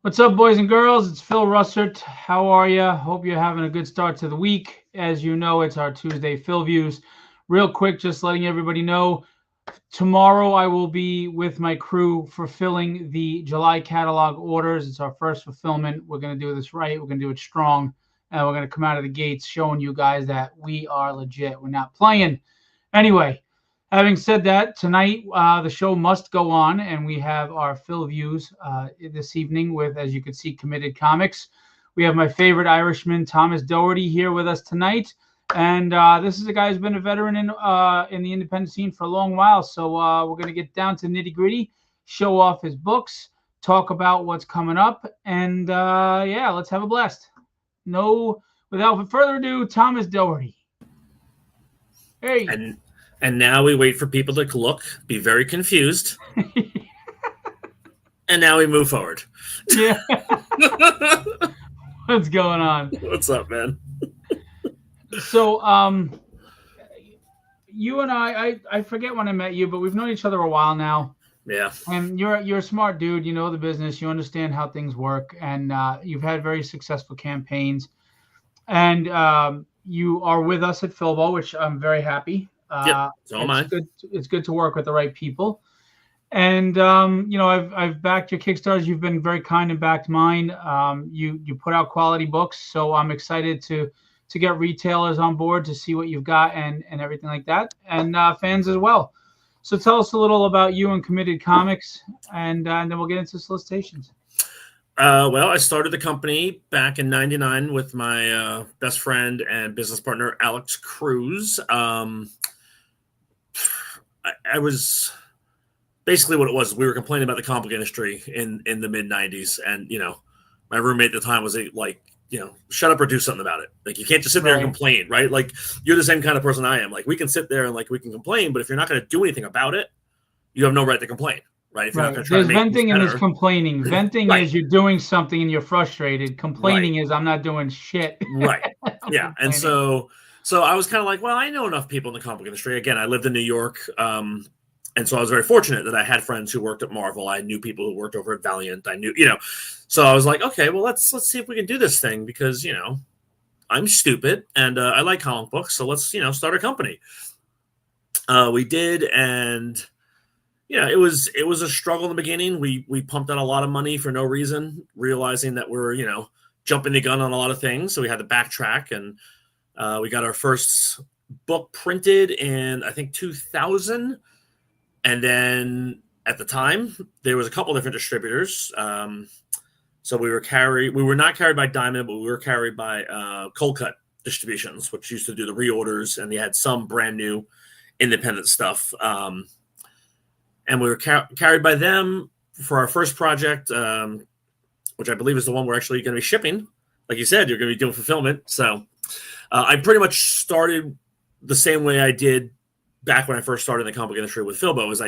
What's up, boys and girls? It's Phil Russert. How are you? Hope you're having a good start to the week. As you know, it's our Tuesday Philviews. Real quick, just letting everybody know, tomorrow I will be with my crew fulfilling the July catalog orders. It's our first fulfillment. We're going to do this right. We're going to do it strong. And we're going to come out of the gates showing you guys that we are legit. We're not playing. Anyway, having said that, tonight the show must go on, and we have our Philviews this evening with, as you can see, Committed Comics. We have my favorite Irishman, Thomas Doherty, here with us tonight, and this is a guy who's been a veteran in the independent scene for a long while. So we're going to get down to nitty gritty, show off his books, talk about what's coming up, and yeah, let's have a blast. Without further ado, Thomas Doherty. Hey. And now we wait for people to look, be very confused. And now we move forward. Yeah. What's going on? What's up, man? So, you and I forget when I met you, but we've known each other a while now. Yeah. And you're a smart dude. You know the business. You understand how things work. And you've had very successful campaigns. And you are with us at Philbo, which I'm very happy. So am I. It's good to work with the right people. And I've backed your Kickstarters. You've been very kind and backed mine. You put out quality books, so I'm excited to get retailers on board to see what you've got and everything like that, and fans as well. So tell us a little about you and Committed Comics, and then we'll get into solicitations. Well, I started the company back in '99 with my best friend and business partner, Alex Cruz. I was basically what it was. We were complaining about the comic book industry in the mid '90s, and my roommate at the time was like, shut up or do something about it. Like, you can't just sit there and complain, right? Like, you're the same kind of person I am. Like, we can sit there and we can complain, but if you're not going to do anything about it, you have no right to complain, right? If you're not going to try There's to make venting and there's complaining. Venting is you're doing something and you're frustrated. Complaining is I'm not doing shit. Right. Yeah. And so I was kind of like, well, I know enough people in the comic book industry. Again, I lived in New York. And so I was very fortunate that I had friends who worked at Marvel. I knew people who worked over at Valiant. I knew, so I was like, okay, well, let's see if we can do this thing because, I'm stupid and I like comic books. So let's, start a company. We did. And it was a struggle in the beginning. We pumped out a lot of money for no reason, realizing that we're, jumping the gun on a lot of things. So we had to backtrack, and we got our first book printed in, I think, 2000. And then at the time, there was a couple different distributors. So we were not carried by Diamond, but we were carried by Cold Cut Distributions, which used to do the reorders, and they had some brand new independent stuff. And we were carried by them for our first project, which I believe is the one we're actually going to be shipping. Like you said, you're going to be doing fulfillment. So I pretty much started the same way I did back when I first started in the comic book industry with Philbo. Was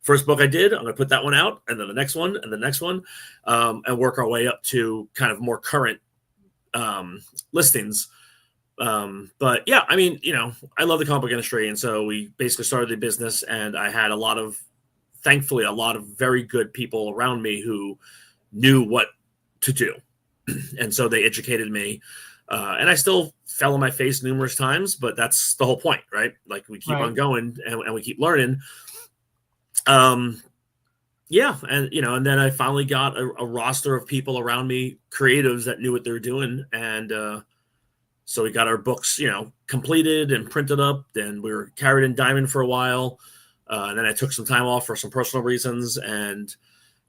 first book I did, I'm going to put that one out, and then the next one, and the next one, and work our way up to kind of more current listings. But yeah, I mean, I love the comic book industry, and so we basically started the business, and I had thankfully, a lot of very good people around me who knew what to do. And so they educated me. And I still fell on my face numerous times, but that's the whole point, right? Like, we keep on going and we keep learning. Yeah. And, and then I finally got a roster of people around me, creatives that knew what they were doing. And, so we got our books, completed and printed up, and we were carried in Diamond for a while. And then I took some time off for some personal reasons and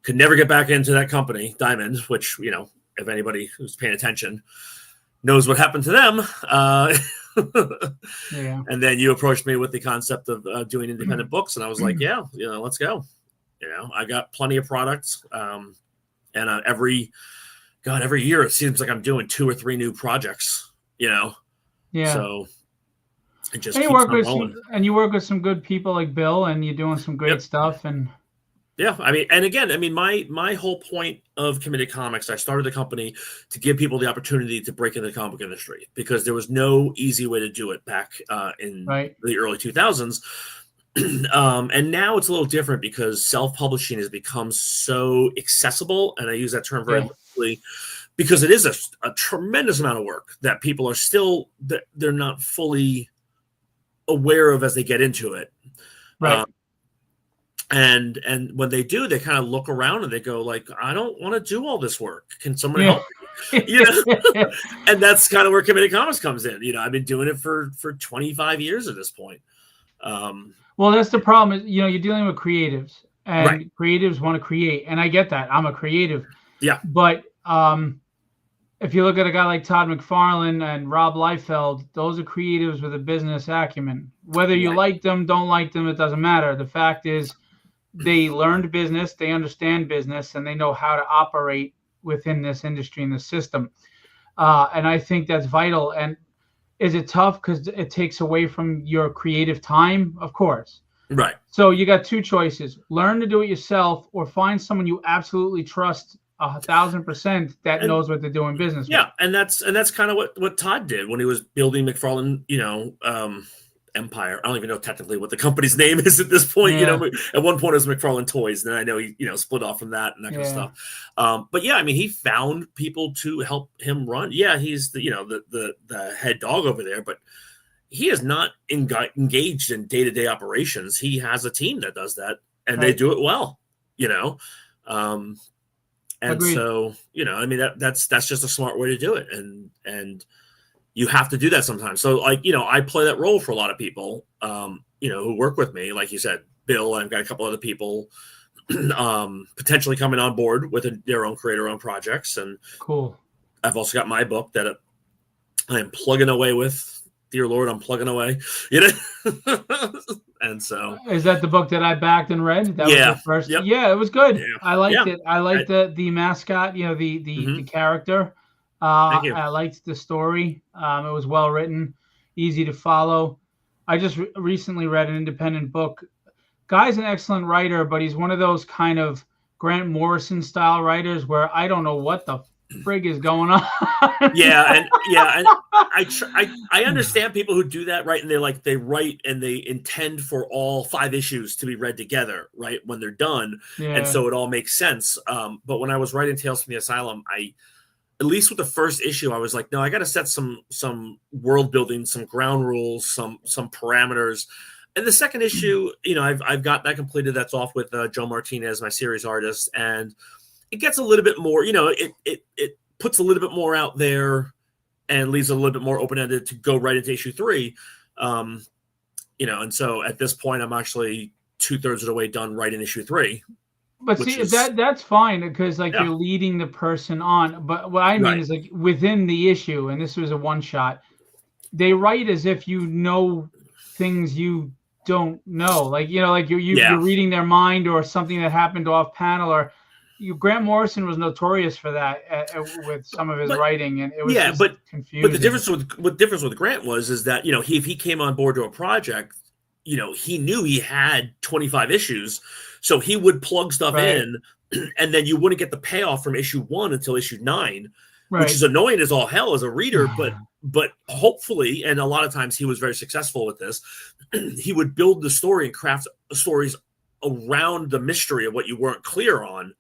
could never get back into that company, Diamond, which, if anybody who's paying attention knows what happened to them. Yeah. And then you approached me with the concept of doing independent books. And I was like, yeah, let's go. I got plenty of products. And every year it seems like I'm doing 2 or 3 new projects, Yeah. So it just keeps on rolling. And you work with some good people like Bill, and you're doing some great stuff. And yeah, I mean, and again, my whole point of Committed Comics, I started the company to give people the opportunity to break into the comic book industry, because there was no easy way to do it back in the early 2000s. And now it's a little different because self-publishing has become so accessible, and I use that term very loosely because it is a tremendous amount of work that people are still they're not fully aware of as they get into it. Right. And when they do, they kind of look around and they go like, I don't want to do all this work. Can someone help me? You know? And that's kind of where Committed Comics comes in. You know, I've been doing it for 25 years at this point. Well, that's the problem is, you know, you're dealing with creatives, and creatives want to create. And I get that. I'm a creative. Yeah. But if you look at a guy like Todd McFarlane and Rob Liefeld, those are creatives with a business acumen. Whether you like them, don't like them, it doesn't matter. The fact is, they learned business, they understand business, and they know how to operate within this industry and the system. And I think that's vital. And is it tough because it takes away from your creative time? Of course. Right. So you got two choices: learn to do it yourself, or find someone you absolutely trust 1,000% that knows what they're doing business with. And that's kind of what Todd did when he was building McFarlane, you know, Empire. I don't even know technically what the company's name is at this point. You know, at one point it was McFarlane Toys, and then I know he, you know, split off from that and that kind of stuff. But yeah, I mean, he found people to help him run. Yeah, he's the, you know, the head dog over there, but he is not engaged in day-to-day operations. He has a team that does that, and they do it well. You know, and Agreed. so, you know, I mean, that's just a smart way to do it, and you have to do that sometimes. So, like, you know, I play that role for a lot of people, you know, who work with me. Like you said, Bill, I've got a couple other people potentially coming on board with their own creator-owned projects. And cool. I've also got my book that I'm plugging away with. Dear Lord, I'm plugging away. You know? And so. Is that the book that I backed and read? That was the first. Yep. Yeah, it was good. Yeah. I liked it. I liked the mascot, you know, the character. Thank you. I liked the story. It was well written, easy to follow. I just recently read an independent book. Guy's an excellent writer, but he's one of those kind of Grant Morrison style writers where I don't know what the frig is going on. And I understand people who do that, right? And they write and they intend for all 5 issues to be read together, right, when they're done. And so it all makes sense. But when I was writing Tales from the Asylum, at least with the first issue, I was like, no, I got to set some world building, some ground rules, some parameters. And the second issue, you know, I've got that completed. That's off with Joe Martinez, my series artist, and it gets a little bit more, you know, it puts a little bit more out there and leaves it a little bit more open-ended to go right into issue 3. You know, and so at this point, I'm actually 2/3 of the way done writing issue 3. But see, that's fine because like you're leading the person on. But what I mean is like within the issue, and this was a one-shot, they write as if you know things you don't know. Like, you know, like you're reading their mind or something that happened off panel or Grant Morrison was notorious for that with some of his writing, and it was confusing. But the difference with Grant is that, you know, if he came on board to a project, you know, he knew he had 25 issues, so he would plug stuff in, and then you wouldn't get the payoff from issue 1 until issue 9, which is annoying as all hell as a reader. But hopefully, and a lot of times he was very successful with this, he would build the story and craft stories around the mystery of what you weren't clear on.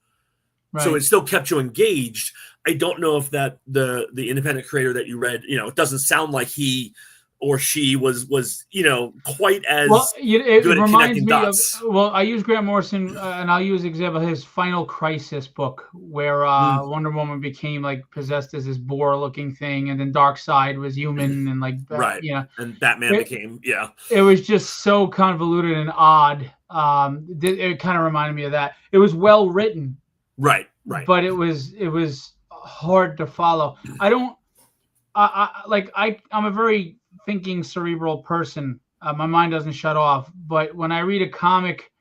Right. So it still kept you engaged. I don't know if that the independent creator that you read, you know, it doesn't sound like he or she was you know, quite as it good at connecting dots. I use Grant Morrison, and I'll use example his Final Crisis book, where Wonder Woman became like possessed as this boar-looking thing, and then Darkseid was human, and like you know, and Batman became It was just so convoluted and odd. It kind of reminded me of that. It was well written. Right. But it was hard to follow. I'm a very thinking cerebral person. My mind doesn't shut off. But when I read a comic,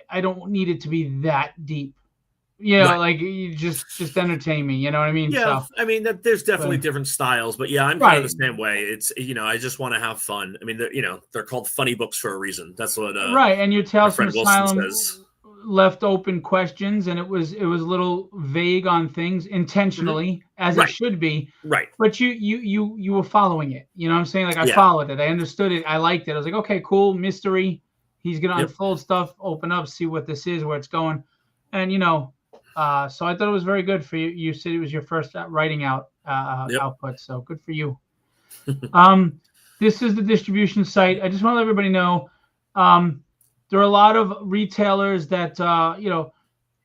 I don't need it to be that deep. You know, like you just entertain me. You know what I mean? Yeah. So, I mean, there's definitely different styles, but I'm kind of the same way. It's, you know, I just want to have fun. I mean, they're called funny books for a reason. That's what and your Tales from Asylum says. Left open questions, and it was a little vague on things intentionally, as it should be. Right. But you were following it. You know what I'm saying? Like I followed it. I understood it. I liked it. I was like, okay, cool, mystery. He's going to unfold stuff, open up, see what this is, where it's going. And, you know, so I thought it was very good for you. You said it was your first writing output. So good for you. This is the distribution site. I just want to let everybody know there are a lot of retailers that, you know,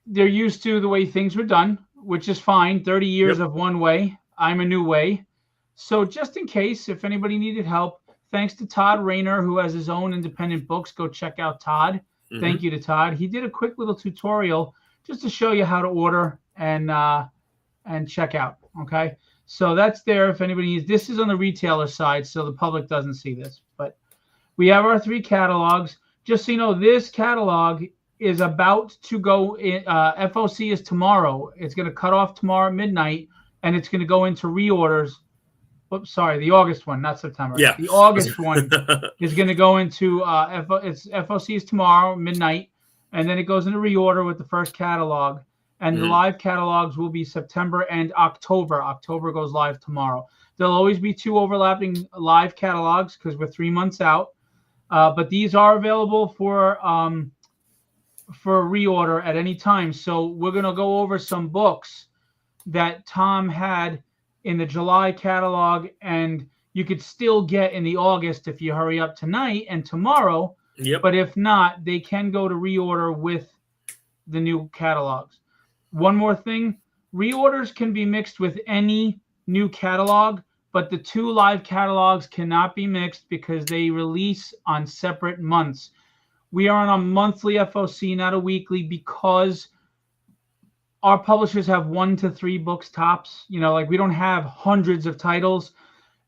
they're used to the way things were done, which is fine. 30 years of one way. I'm a new way. So just in case, if anybody needed help, thanks to Todd Rayner, who has his own independent books. Go check out Todd. Thank you to Todd. He did a quick little tutorial just to show you how to order and check out. Okay. So that's there if anybody needs. This is on the retailer side, so the public doesn't see this. But we have our 3 catalogs. Just so you know, this catalog is about to go in. FOC is tomorrow. It's going to cut off tomorrow at midnight, and it's going to go into reorders. Oops, sorry, the August one, not September. Yeah. The August one is going to go into FOC is tomorrow, midnight, and then it goes into reorder with the first catalog. And the live catalogs will be September and October. October goes live tomorrow. There'll always be 2 overlapping live catalogs because we're 3 months out. But these are available for reorder at any time. So we're going to go over some books that Tom had in the July catalog, and you could still get in the August if you hurry up tonight and tomorrow. Yep. But if not, they can go to reorder with the new catalogs. One more thing, reorders can be mixed with any new catalog, but the 2 live catalogs cannot be mixed because they release on separate months. We are on a monthly FOC, not a weekly, because our publishers have 1 to 3 books tops. You know, like we don't have hundreds of titles,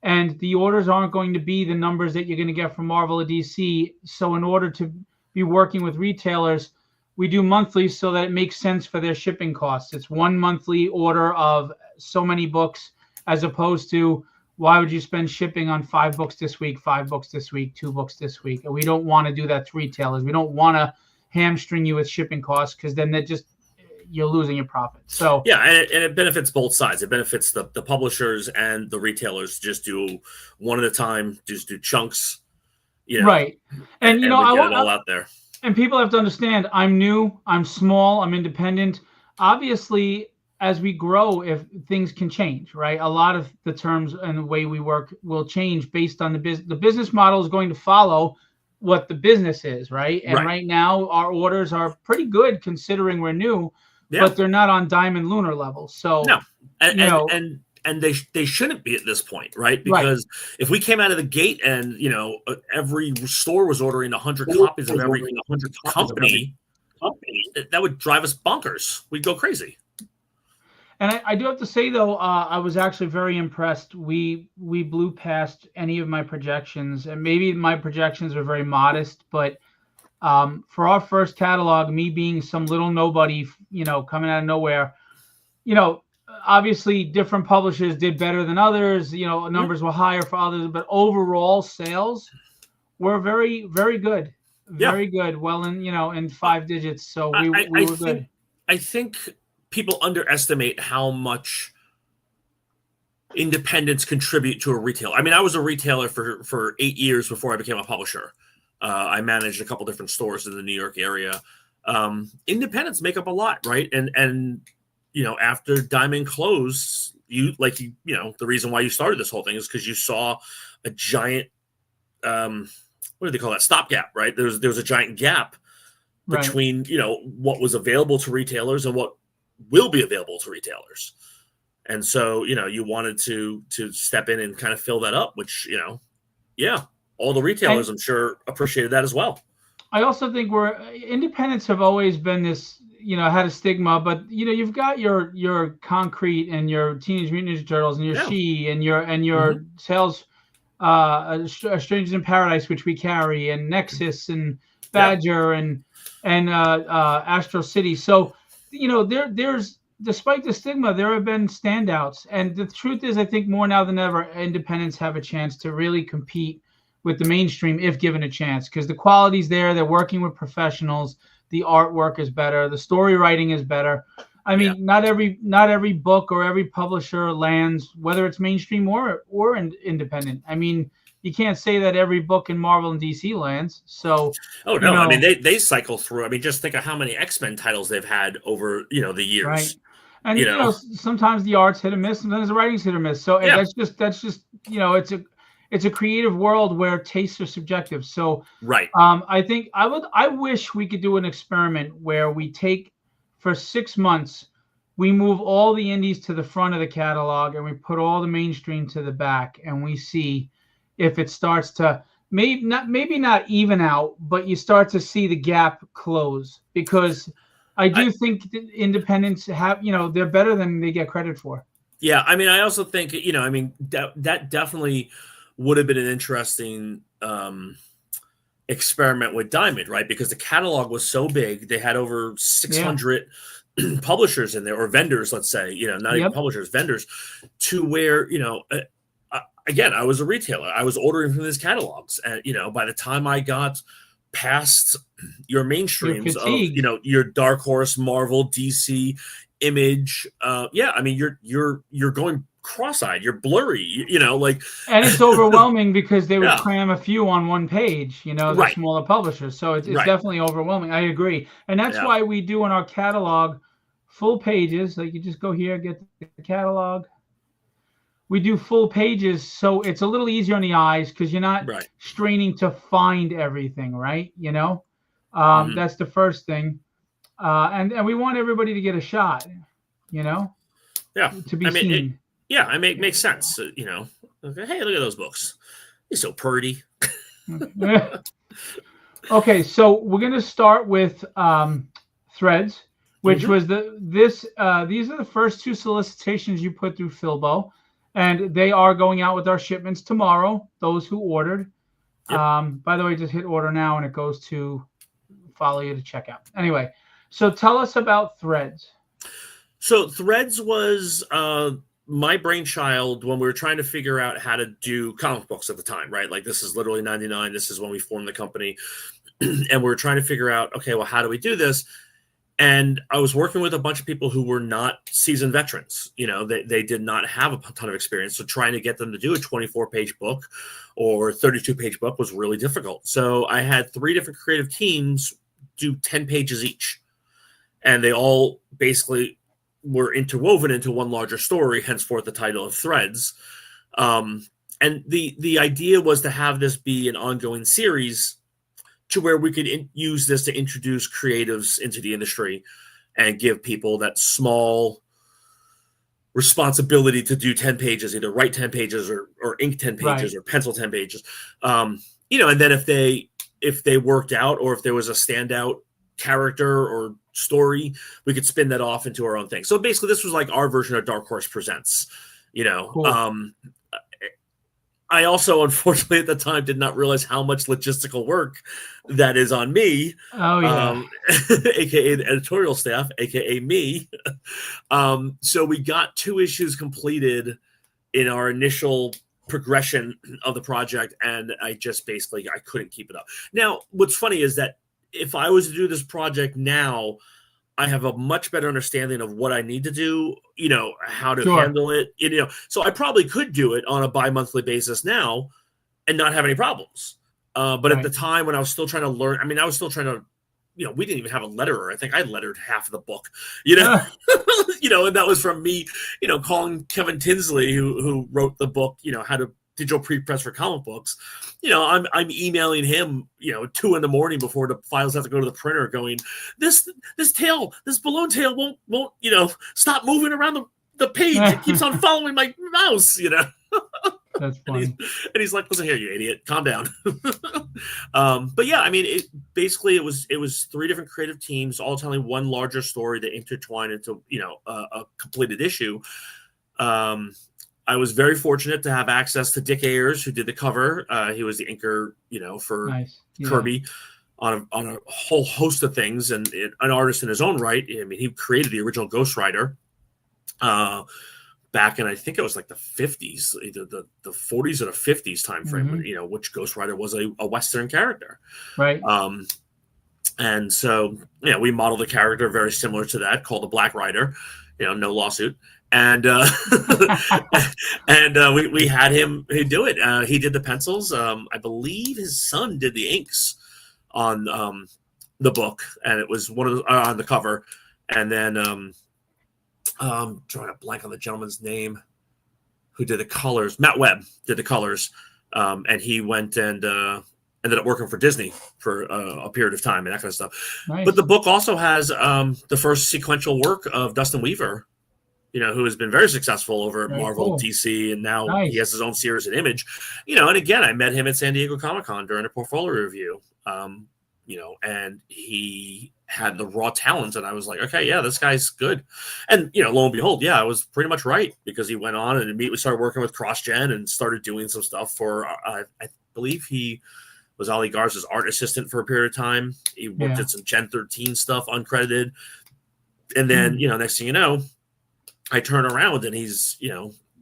and the orders aren't going to be the numbers that you're going to get from Marvel or DC. So in order to be working with retailers, we do monthly so that it makes sense for their shipping costs. It's 1 monthly order of so many books, as opposed to why would you spend shipping on 5 books this week, 5 books this week, 2 books this week? And we don't want to do that to retailers. We don't want to hamstring you with shipping costs because then you're losing your profit. So yeah, and it benefits both sides. It benefits the publishers and the retailers. Just do one at a time. Just do chunks. You know, right. And you know, I want it all out there. And people have to understand, I'm new, I'm small, I'm independent. Obviously, as we grow, if things can change, right? A lot of the terms and the way we work will change based on the business. The business model is going to follow what the business is, right? And right now, our orders are pretty good considering we're new, but they're not on Diamond Lunar level. So no, and they shouldn't be at this point, right? Because if we came out of the gate and, you know, every store was ordering 100 copies of every 100 company, that would drive us bonkers. We'd go crazy. And I do have to say, though, I was actually very impressed. We blew past any of my projections, and maybe my projections were very modest, but for our first catalog, me being some little nobody, you know, coming out of nowhere, you know, obviously different publishers did better than others, you know, numbers were higher for others, but overall sales were very, very good. Very good. Well, in 5 digits. So we were good. I think people underestimate how much independents contribute to a retailer. I mean, I was a retailer for 8 years before I became a publisher. I managed a couple different stores in the New York area. Independents make up a lot, right? And you know, after Diamond closed, you know, the reason why you started this whole thing is because you saw a giant, what do they call that? Stopgap, right? There was a giant gap between, you know, what was available to retailers and what will be available to retailers. And so, you know, you wanted to step in and kind of fill that up, which, you know, all the retailers, I'm sure, appreciated that as well. I also think independents have always been this, you know, had a stigma, but you know, you've got your Concrete and your Teenage Mutant Ninja Turtles and your She and your Sales, Strangers in Paradise, which we carry, and Nexus and Badger and Astro City. So, you know, there's despite the stigma, there have been standouts, and the truth is, I think more now than ever, independents have a chance to really compete with the mainstream if given a chance, because the quality's there. They're working with professionals. The artwork is better. The story writing is better. I mean, not every book or every publisher lands, whether it's mainstream or independent. I mean, you can't say that every book in Marvel and DC lands. So, oh no, I mean they cycle through. I mean, just think of how many X-Men titles they've had over the years. Right. And sometimes the art's hit or miss, sometimes the writing's hit or miss. So that's just it's a creative world where tastes are subjective. So right. I wish we could do an experiment where we take for 6 months, we move all the indies to the front of the catalog and we put all the mainstream to the back, and we see if it starts to maybe not even out, but you start to see the gap close, because I do think independents have, they're better than they get credit for. Yeah, I mean, I also think, that definitely would have been an interesting experiment with Diamond, right? Because the catalog was so big, they had over 600 publishers in there, or vendors, let's say, not even publishers, vendors, to where, again, I was a retailer. I was ordering from these catalogs, and by the time I got past your mainstreams of your Dark Horse, Marvel, DC, Image, I mean you're going cross-eyed, you're blurry, and it's overwhelming because they would cram a few on one page, the smaller publishers. So it's definitely overwhelming. I agree, and that's why we do in our catalog full pages. Like, you just go here, get the catalog. We do full pages, so it's a little easier on the eyes because you're not straining to find everything, right? That's the first thing, and we want everybody to get a shot, to be seen. It makes sense. Hey, look at those books. You're so pretty. Okay, so we're gonna start with Threads, which was these are the first 2 solicitations you put through Philbo. And they are going out with our shipments tomorrow, those who ordered. Yep. By the way, just hit order now and it goes to follow you to checkout. Anyway, so tell us about Threads. So Threads was my brainchild when we were trying to figure out how to do comic books at the time, right? Like, this is literally 99. This is when we formed the company. And we were trying to figure out, okay, well, how do we do this? And I was working with a bunch of people who were not seasoned veterans. They did not have a ton of experience. So trying to get them to do a 24-page book or 32-page book was really difficult. So I had 3 different creative teams do 10 pages each. And they all basically were interwoven into one larger story, henceforth the title of Threads. And the idea was to have this be an ongoing series, to where we could use this to introduce creatives into the industry and give people that small responsibility to do 10 pages, either write 10 pages or ink 10 pages or pencil 10 pages. And then if they worked out, or if there was a standout character or story, we could spin that off into our own thing. So basically this was like our version of Dark Horse Presents, Cool. I also, unfortunately, at the time, did not realize how much logistical work that is on me, aka the editorial staff, aka me. So we got 2 issues completed in our initial progression of the project, and I couldn't keep it up. Now, what's funny is that if I was to do this project now, I have a much better understanding of what I need to do, how to handle it, so I probably could do it on a bi-monthly basis now and not have any problems. But at the time when I was still trying to learn, I was still trying to, we didn't even have a letterer. I think I lettered half of the book, and that was from me, calling Kevin Tinsley, who wrote the book, how to digital pre-press for comic books. I'm emailing him, 2 a.m. before the files have to go to the printer, going, this balloon tail won't stop moving around the page. It keeps on following my mouse. That's funny. And he's like, listen here, you idiot, calm down. But yeah, it was 3 different creative teams all telling one larger story that intertwined into a completed issue. I was very fortunate to have access to Dick Ayers, who did the cover. He was the inker, for Kirby on a whole host of things, and an artist in his own right. He created the original Ghost Rider back in, I think it was like the 50s, either the 40s or the 50s time frame, which Ghost Rider was a Western character. Right. And so, we modeled a character very similar to that, called the Black Rider, no lawsuit. And and we had him do it. He did the pencils. I believe his son did the inks on the book, and it was one of the, on the cover. And then I'm trying to blank on the gentleman's name who did the colors. Matt Webb did the colors, and he went and ended up working for Disney for a period of time and that kind of stuff. Nice. But the book also has the first sequential work of Dustin Weaver, who has been very successul over at Marvel, DC, and now he has his own series at Image. And again, I met him at San Diego Comic-Con during a portfolio review, and he had the raw talent, and I was like, okay, yeah, this guy's good. And, lo and behold, I was pretty much right, because he went on and immediately started working with CrossGen and started doing some stuff for, I believe he was Ali Garza's art assistant for a period of time. He worked at some Gen 13 stuff, uncredited. And then, next thing you know, I turn around and he's,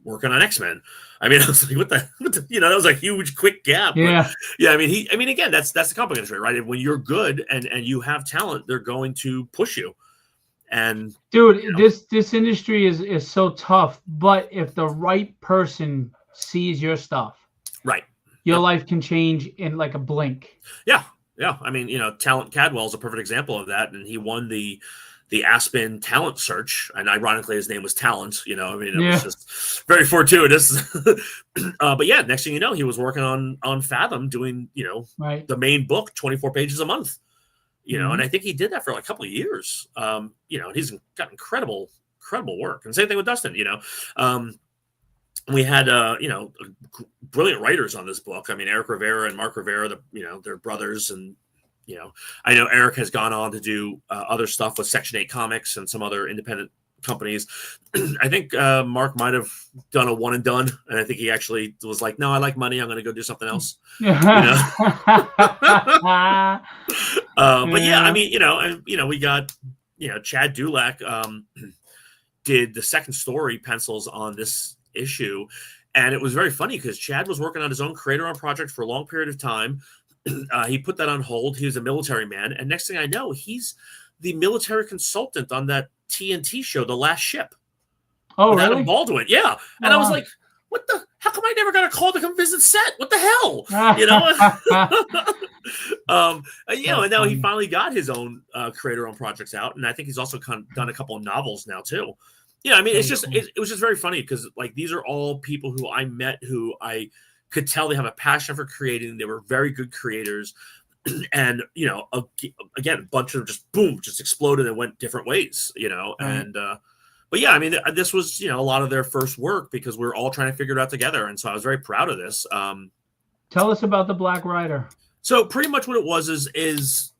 working on X-Men. I mean, I was like, what the that was a huge, quick gap. Yeah. But, again, that's the comic industry, right? When you're good and you have talent, they're going to push you. And dude, this industry is so tough, but if the right person sees your stuff, right, your life can change in like a blink. Yeah. I mean, Talent Cadwell is a perfect example of that, and he won the Aspen talent search, and ironically his name was Talent. It was just very fortuitous. But yeah, next thing you know, he was working on Fathom, doing the main book, 24 pages a month. And I think he did that for like a couple of years. And he's got incredible work. And same thing with Dustin. We had brilliant writers on this book. I mean, Eric Rivera and Mark Rivera, they're brothers, and I know Eric has gone on to do other stuff with Section 8 Comics and some other independent companies. I think Mark might have done a one and done, and I think he actually was like, no, I like money, I'm going to go do something else. But yeah, I mean, we got, Chad Dulac did the second story pencils on this issue. And it was very funny because Chad was working on his own creator-owned project for a long period of time. He put that on hold. He was a military man. And next thing I know, he's the military consultant on that TNT show, The Last Ship. Oh, really? Adam Baldwin. Yeah. And I was like, how come I never got a call to come visit set? What the hell? And now he finally got his own creator-owned projects out. And I think he's also done a couple of novels now too. I mean, it was just very funny because like, these are all people who I met who I could tell they have a passion for creating. They were very good creators. And, again, a bunch of just exploded and went different ways, and, but yeah, I mean, this was, a lot of their first work because we were all trying to figure it out together. And so I was very proud of this. Tell us about the Black Rider. So pretty much what it was is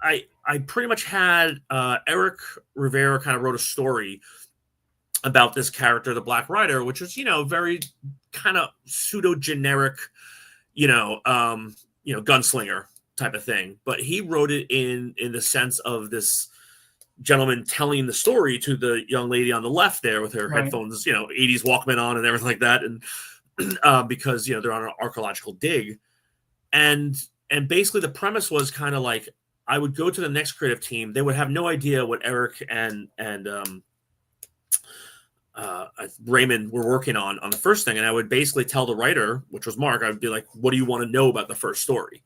I pretty much had Eric Rivera kind of wrote a story about this character, the Black Rider, which was, very kind of pseudo generic, gunslinger type of thing. But he wrote it in the sense of this gentleman telling the story to the young lady on the left there with her headphones, 80s Walkman on and everything like that. And because, they're on an archaeological dig. And basically the premise was kind of like, I would go to the next creative team. They would have no idea what Eric and Raymond were working on the first thing. And I would basically tell the writer, which was Mark, I would be like, what do you want to know about the first story?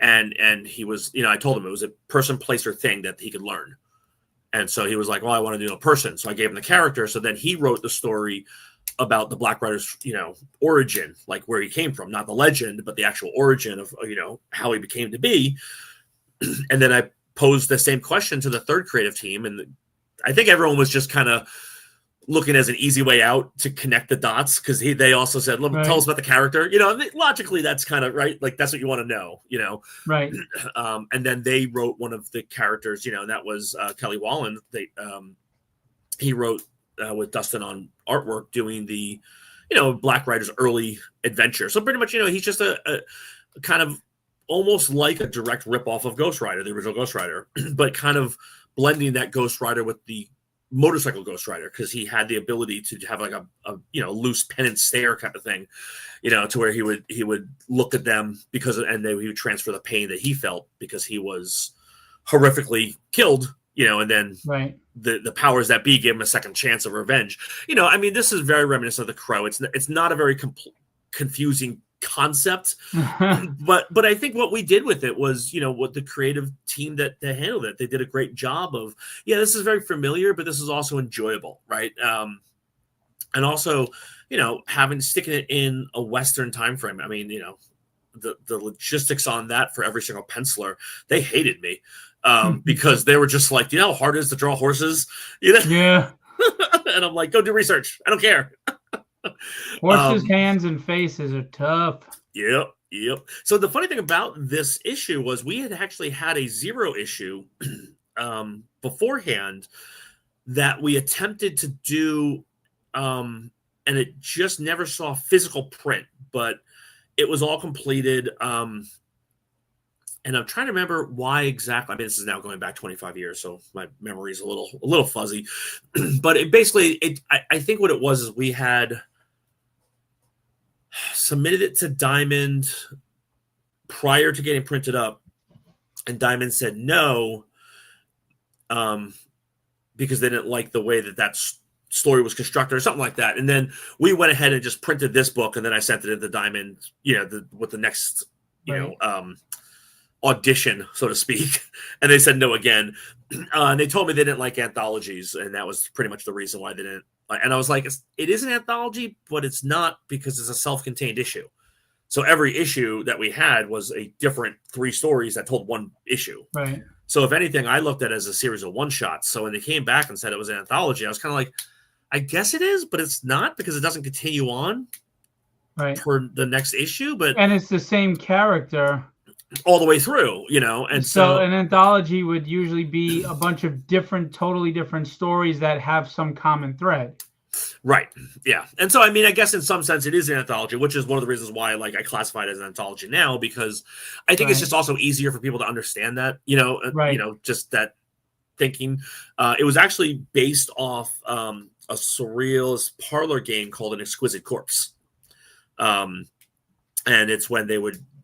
And he was, I told him it was a person, place, or thing that he could learn. And so he was like, well, I want to do a person. So I gave him the character. So then he wrote the story about the Black Rider's, origin, like where he came from, not the legend, but the actual origin of, how he became to be. And then I posed the same question to the third creative team. And I think everyone was just kind of looking as an easy way out to connect the dots because they also said, tell us about the character. Logically, that's kind of right. Like, that's what you want to know, Right. And then they wrote one of the characters, and that was Kelly Wallen. He wrote with Dustin on artwork doing the, Black Rider's early adventure. So pretty much, he's just a kind of almost like a direct ripoff of Ghost Rider, the original Ghost Rider, but kind of blending that Ghost Rider with the motorcycle Ghost Rider, because he had the ability to have like a loose pen and stare kind of thing, to where he would look at them and he would transfer the pain that he felt because he was horrifically killed, and then the powers that be gave him a second chance of revenge. You know, I mean, this is very reminiscent of The Crow. It's not a very confusing concept, but I think what we did with it was, you know, what the creative team that handled it, they did a great job of, yeah, this is very familiar, but this is also enjoyable, right? And also, you know, sticking it in a Western time frame. I mean, you know, the logistics on that for every single penciler, they hated me. Because they were just like, you know how hard it is to draw horses? You know? Yeah. And I'm like, go do research. I don't care. Horses' hands and faces are tough. Yep. So the funny thing about this issue was we had actually had a Zero issue beforehand that we attempted to do, and it just never saw physical print, but it was all completed. And I'm trying to remember why exactly. I mean, this is now going back 25 years, so my memory is a little fuzzy. But I think what it was is we had submitted it to Diamond prior to getting printed up, and Diamond said no, because they didn't like the way that story was constructed or something like that. And then we went ahead and just printed this book, and then I sent it into Diamond, you know, with the next, you know, audition, so to speak, and they said no again. And they told me they didn't like anthologies, and that was pretty much the reason why they didn't. And I was like, it is an anthology, but it's not, because it's a self-contained issue. So every issue that we had was a different 3 stories that told one issue. Right. So if anything, I looked at it as a series of one-shots. So when they came back and said it was an anthology, I was kind of like, I guess it is, but it's not, because it doesn't continue on per the next issue. And it's the same character all the way through, you know. And so an anthology would usually be a bunch of totally different stories that have some common thread. Right. Yeah. And so, I mean, I guess in some sense it is an anthology, which is one of the reasons why, like, I classify it as an anthology now, because I think it's just also easier for people to understand that, you know, you know, just that thinking. It was actually based off a surrealist parlor game called An Exquisite Corpse. And it's when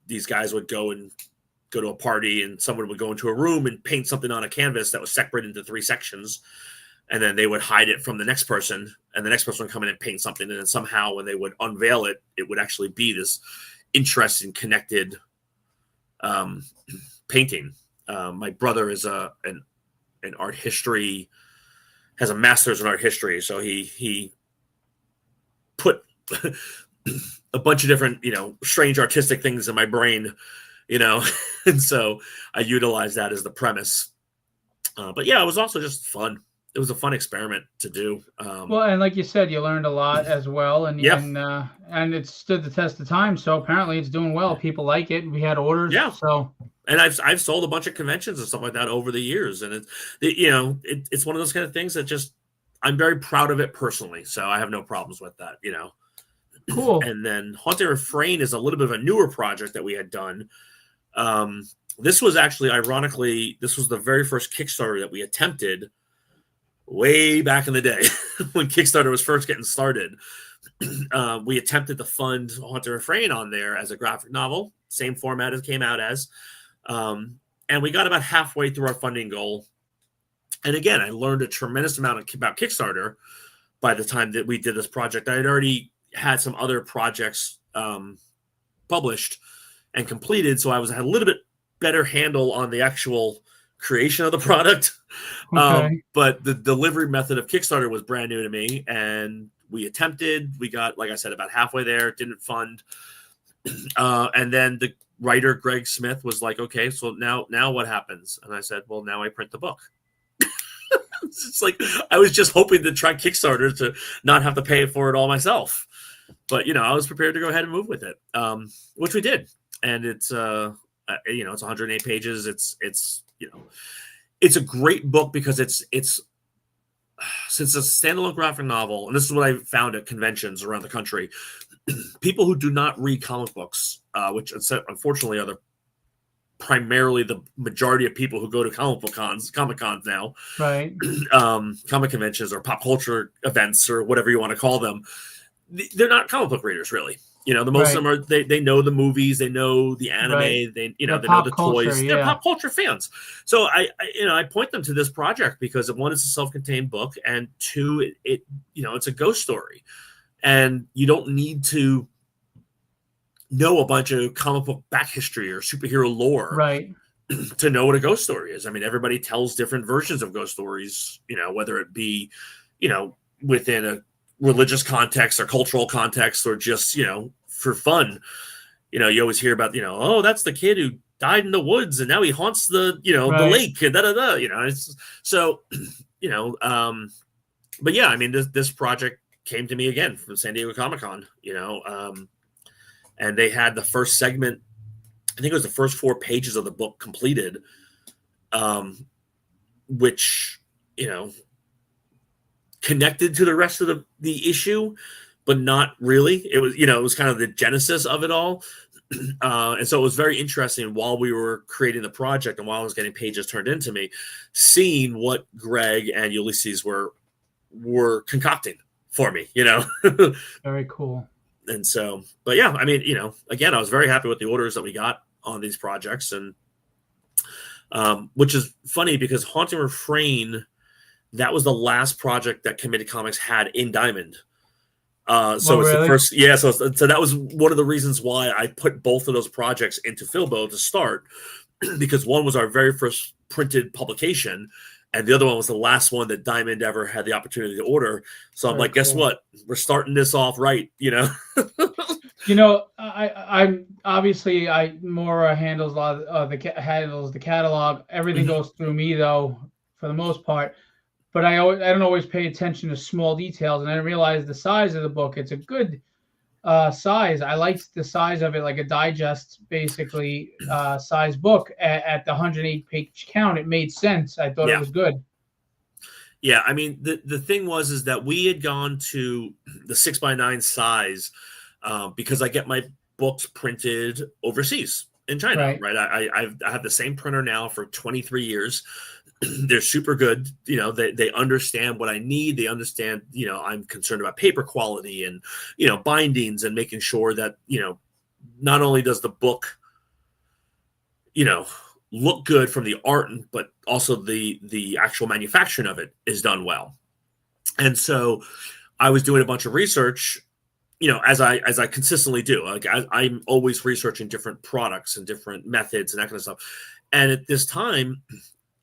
these guys would go to a party, and someone would go into a room and paint something on a canvas that was separated into 3 sections. And then they would hide it from the next person, and the next person would come in and paint something. And then somehow when they would unveil it, it would actually be this interesting, connected painting. My brother is an art history, has a master's in art history. So he put a bunch of different, you know, strange artistic things in my brain, you know, and so I utilized that as the premise. But yeah, it was also just fun. It was a fun experiment to do. Well, and like you said, you learned a lot as well, and it stood the test of time. So apparently, it's doing well. People like it. We had orders. Yeah. So, and I've sold a bunch of conventions and stuff like that over the years, and it's one of those kind of things that just, I'm very proud of it personally. So I have no problems with that, you know. Cool. And then Haunted Refrain is a little bit of a newer project that we had done. This was actually, ironically, this was the very first Kickstarter that we attempted way back in the day when Kickstarter was first getting started. We attempted to fund Haunted Refrain on there as a graphic novel, same format as it came out as. And we got about halfway through our funding goal. And again, I learned a tremendous amount about Kickstarter by the time that we did this project. I had already had some other projects published and completed, so I had a little bit better handle on the actual creation of the product. Okay. But the delivery method of Kickstarter was brand new to me, and we got, like I said, about halfway there, didn't fund. And then the writer, Greg Smith, was like, okay, so now what happens? And I said, well, now I print the book. It's like, I was just hoping to try Kickstarter to not have to pay for it all myself. But, you know, I was prepared to go ahead and move with it, which we did. And it's, you know, it's 108 pages. It's, you know, it's a great book because it's since it's a standalone graphic novel, and this is what I found at conventions around the country, people who do not read comic books, which unfortunately are primarily the majority of people who go to comic cons now, right? Comic conventions or pop culture events or whatever you want to call them, they're not comic book readers, really. Most of them are they know the movies, they know the anime, they know the toys. Yeah. They're pop culture fans. So I point them to this project because one, it's a self-contained book, and two, it's a ghost story, and you don't need to know a bunch of comic book back history or superhero lore to know what a ghost story is. I mean, everybody tells different versions of ghost stories, whether it be, within a religious context or cultural context, or just, for fun. You always hear about, oh, that's the kid who died in the woods and now he haunts the, the lake, and but yeah, I mean, this project came to me again from San Diego Comic-Con, and they had the first segment, I think it was the first 4 pages of the book completed, which, connected to the rest of the issue, but not really. It was, it was kind of the genesis of it all. And so it was very interesting while we were creating the project and while I was getting pages turned into me, seeing what Greg and Ulysses were concocting for me, Very cool. And so, but yeah, I mean, again, I was very happy with the orders that we got on these projects, and which is funny because Haunting Refrain, that was the last project that Committed Comics had in Diamond. So it's the first, so that was one of the reasons why I put both of those projects into Philbo to start, because one was our very first printed publication, and the other one was the last one that Diamond ever had the opportunity to order. So I'm like, guess what? We're starting this off right, I'm obviously Maura handles a lot of handles the catalog. Everything goes through me though, for the most part. But I don't always pay attention to small details, and I didn't realize the size of the book. It's a good size. I liked the size of it, like a digest, basically, size book at the 108 page count. It made sense. I thought it was good. Yeah, I mean, the thing was that we had gone to the 6x9 size because I get my books printed overseas in China, right? I have the same printer now for 23 years. They're super good. They understand what I need. They understand, I'm concerned about paper quality and, bindings, and making sure that, not only does the book, look good from the art, but also the actual manufacturing of it is done well. And so I was doing a bunch of research, as I consistently do. Like I'm always researching different products and different methods and that kind of stuff. And at this time,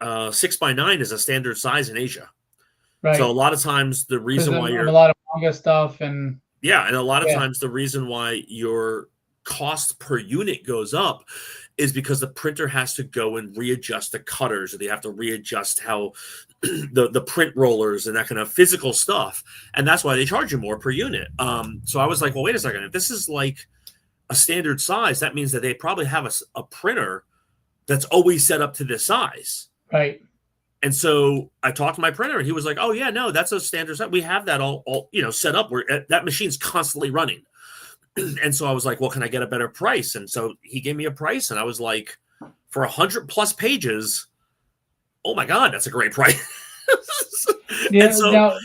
6x9 is a standard size in Asia. So a lot of times the reason why you're a lot of manga stuff and a lot of times the reason why your cost per unit goes up is because the printer has to go and readjust the cutters, or they have to readjust how the print rollers and that kind of physical stuff, and that's why they charge you more per unit. So I was like, well, wait a second, if this is like a standard size, that means that they probably have a printer that's always set up to this size. Right. And so I talked to my printer, and he was like, oh yeah, no, that's a standard set. We have that all set up where that machine's constantly running. And so I was like, well, can I get a better price? And so he gave me a price, and I was like, for 100+ pages, oh my God, that's a great price. Yeah. So now,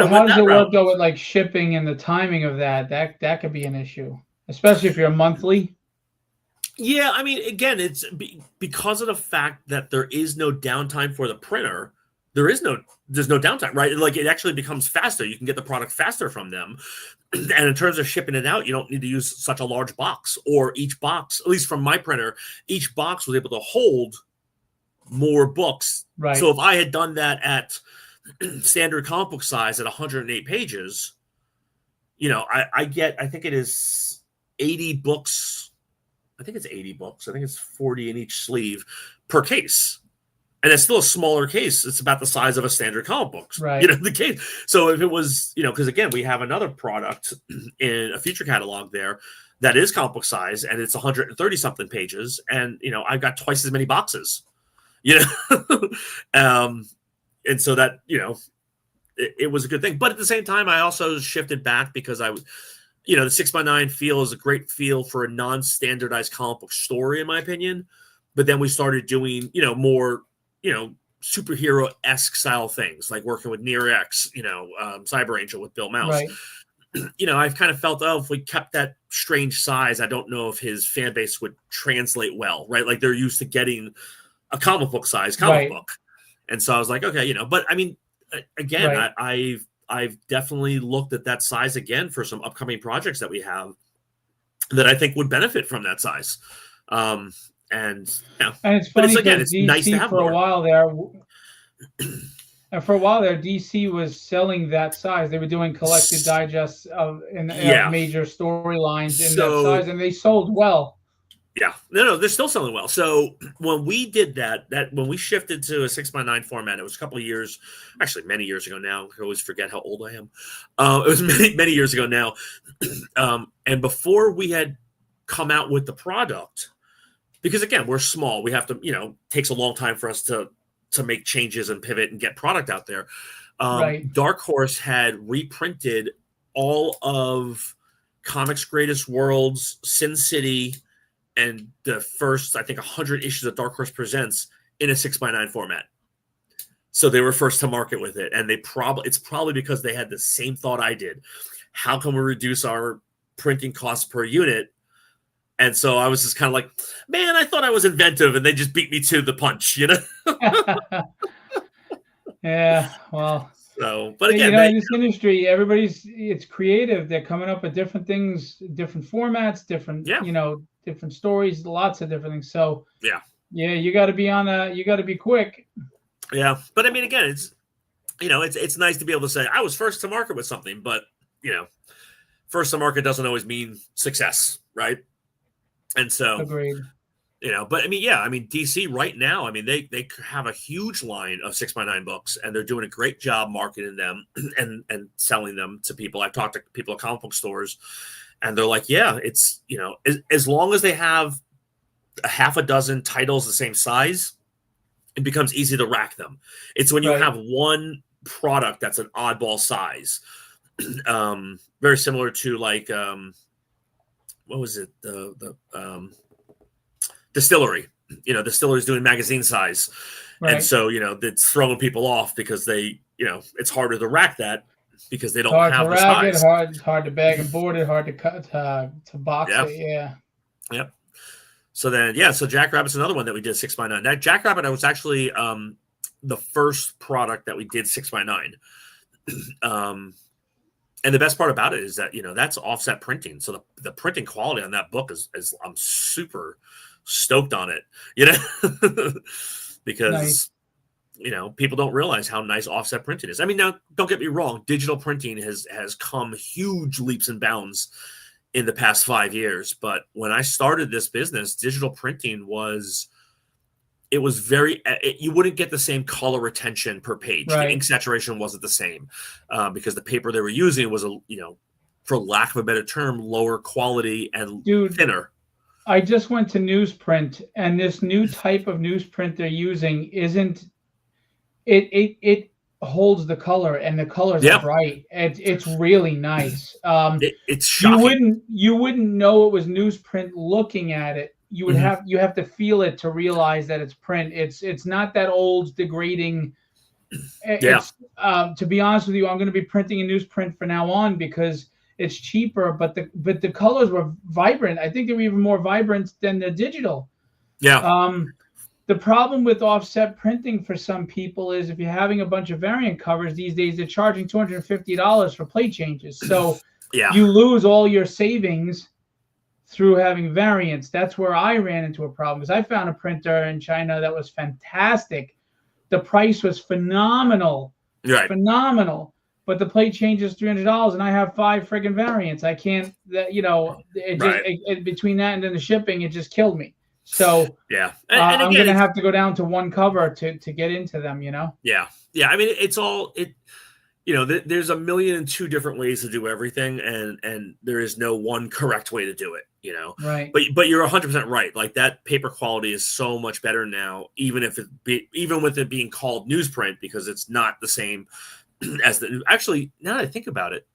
how does it work though with like shipping and the timing of that? That could be an issue, especially if you're monthly. Yeah, I mean, again, it's because of the fact that there is no downtime for the printer. There's no downtime, right? Like it actually becomes faster. You can get the product faster from them. And in terms of shipping it out, you don't need to use such a large box, or each box, at least from my printer, each box was able to hold more books. Right. So if I had done that at standard comic book size at 108 pages, I think it is 80 books. I think it's 80 books. I think it's 40 in each sleeve per case. And it's still a smaller case. It's about the size of a standard comic book, right? The case. So if it was, because again, we have another product in a future catalog there that is comic book size, and it's 130 something pages, and I've got twice as many boxes, and so that it was a good thing. But at the same time, I also shifted back because the 6x9 feel is a great feel for a non-standardized comic book story, in my opinion. But then we started doing more superhero-esque style things, like working with Near X, Cyber Angel with Bill Mouse. Right. I've kind of felt, if we kept that strange size, I don't know if his fan base would translate well, right? Like they're used to getting a comic book size comic book. And so I was like, okay, but I mean, again, I've definitely looked at that size again for some upcoming projects that we have that I think would benefit from that size. And it's funny because DC nice to have for more. A while there, and for a while there, DC was selling that size. They were doing collected digests of major storylines in that size, and they sold well. Yeah, no, they're still selling well. So when we did that when we shifted to a 6x9 format, it was a couple of years, actually many years ago now. I always forget how old I am. It was many years ago now. And before we had come out with the product, because again, we're small, we have to, takes a long time for us to make changes and pivot and get product out there. Dark Horse had reprinted all of Comics Greatest Worlds, Sin City, and the first, I think, 100 issues of Dark Horse Presents in a 6x9 format. So they were first to market with it. And it's probably because they had the same thought I did. How can we reduce our printing costs per unit? And so I was just kind of like, man, I thought I was inventive, and they just beat me to the punch, Yeah, well. So, but again, in this industry, it's creative. They're coming up with different things, different formats, different, different stories, lots of different things. So you got to be you got to be quick. Yeah, but I mean, again, it's it's nice to be able to say I was first to market with something, but first to market doesn't always mean success, right? And so, agreed. But I mean, DC right now, I mean, they have a huge line of 6x9 books, and they're doing a great job marketing them and selling them to people. I've talked to people at comic book stores, and they're like, yeah, it's, as long as they have a half a dozen titles the same size, it becomes easy to rack them. It's when you have one product that's an oddball size, very similar to like, what was it? The Distillery. Distillery's doing magazine size. Right. And so, it's throwing people off because they, it's harder to rack that because they don't have the size. It's hard to bag and board it, hard to cut, to box it. Yeah. Yep. So then, so Jackrabbit's another one that we did 6x9. That Jackrabbit was actually the first product that we did 6x9. And the best part about it is that, that's offset printing. So the printing quality on that book is I'm super stoked on it, because, nice. People don't realize how nice offset printing is. I mean, now don't get me wrong. Digital printing has come huge leaps and bounds in the past 5 years. But when I started this business, digital printing you wouldn't get the same color retention per page. Right. The ink saturation wasn't the same because the paper they were using was, for lack of a better term, lower quality and thinner. I just went to newsprint, and this new type of newsprint they're using it holds the color, and the colors are bright. It's really nice. It's shocking. You wouldn't know it was newsprint looking at it. You would you have to feel it to realize that it's print. It's not that old degrading. To be honest with you, I'm going to be printing a newsprint from now on because it's cheaper, but the colors were vibrant. I think they were even more vibrant than the digital. Yeah. The problem with offset printing for some people is if you're having a bunch of variant covers these days, they're charging $250 for plate changes. So you lose all your savings through having variants. That's where I ran into a problem, because I found a printer in China that was fantastic. The price was phenomenal. Right. Phenomenal. But the plate change is $300, and I have 5 friggin' variants. I can't, between that and then the shipping, it just killed me. So I'm going to have to go down to one cover to get into them, Yeah. Yeah. I mean, there's 1,000,002 different ways to do everything, and there is no one correct way to do it, Right. But you're 100% right. Like, that paper quality is so much better now, even with it being called newsprint, because it's not the same as actually, now that I think about it,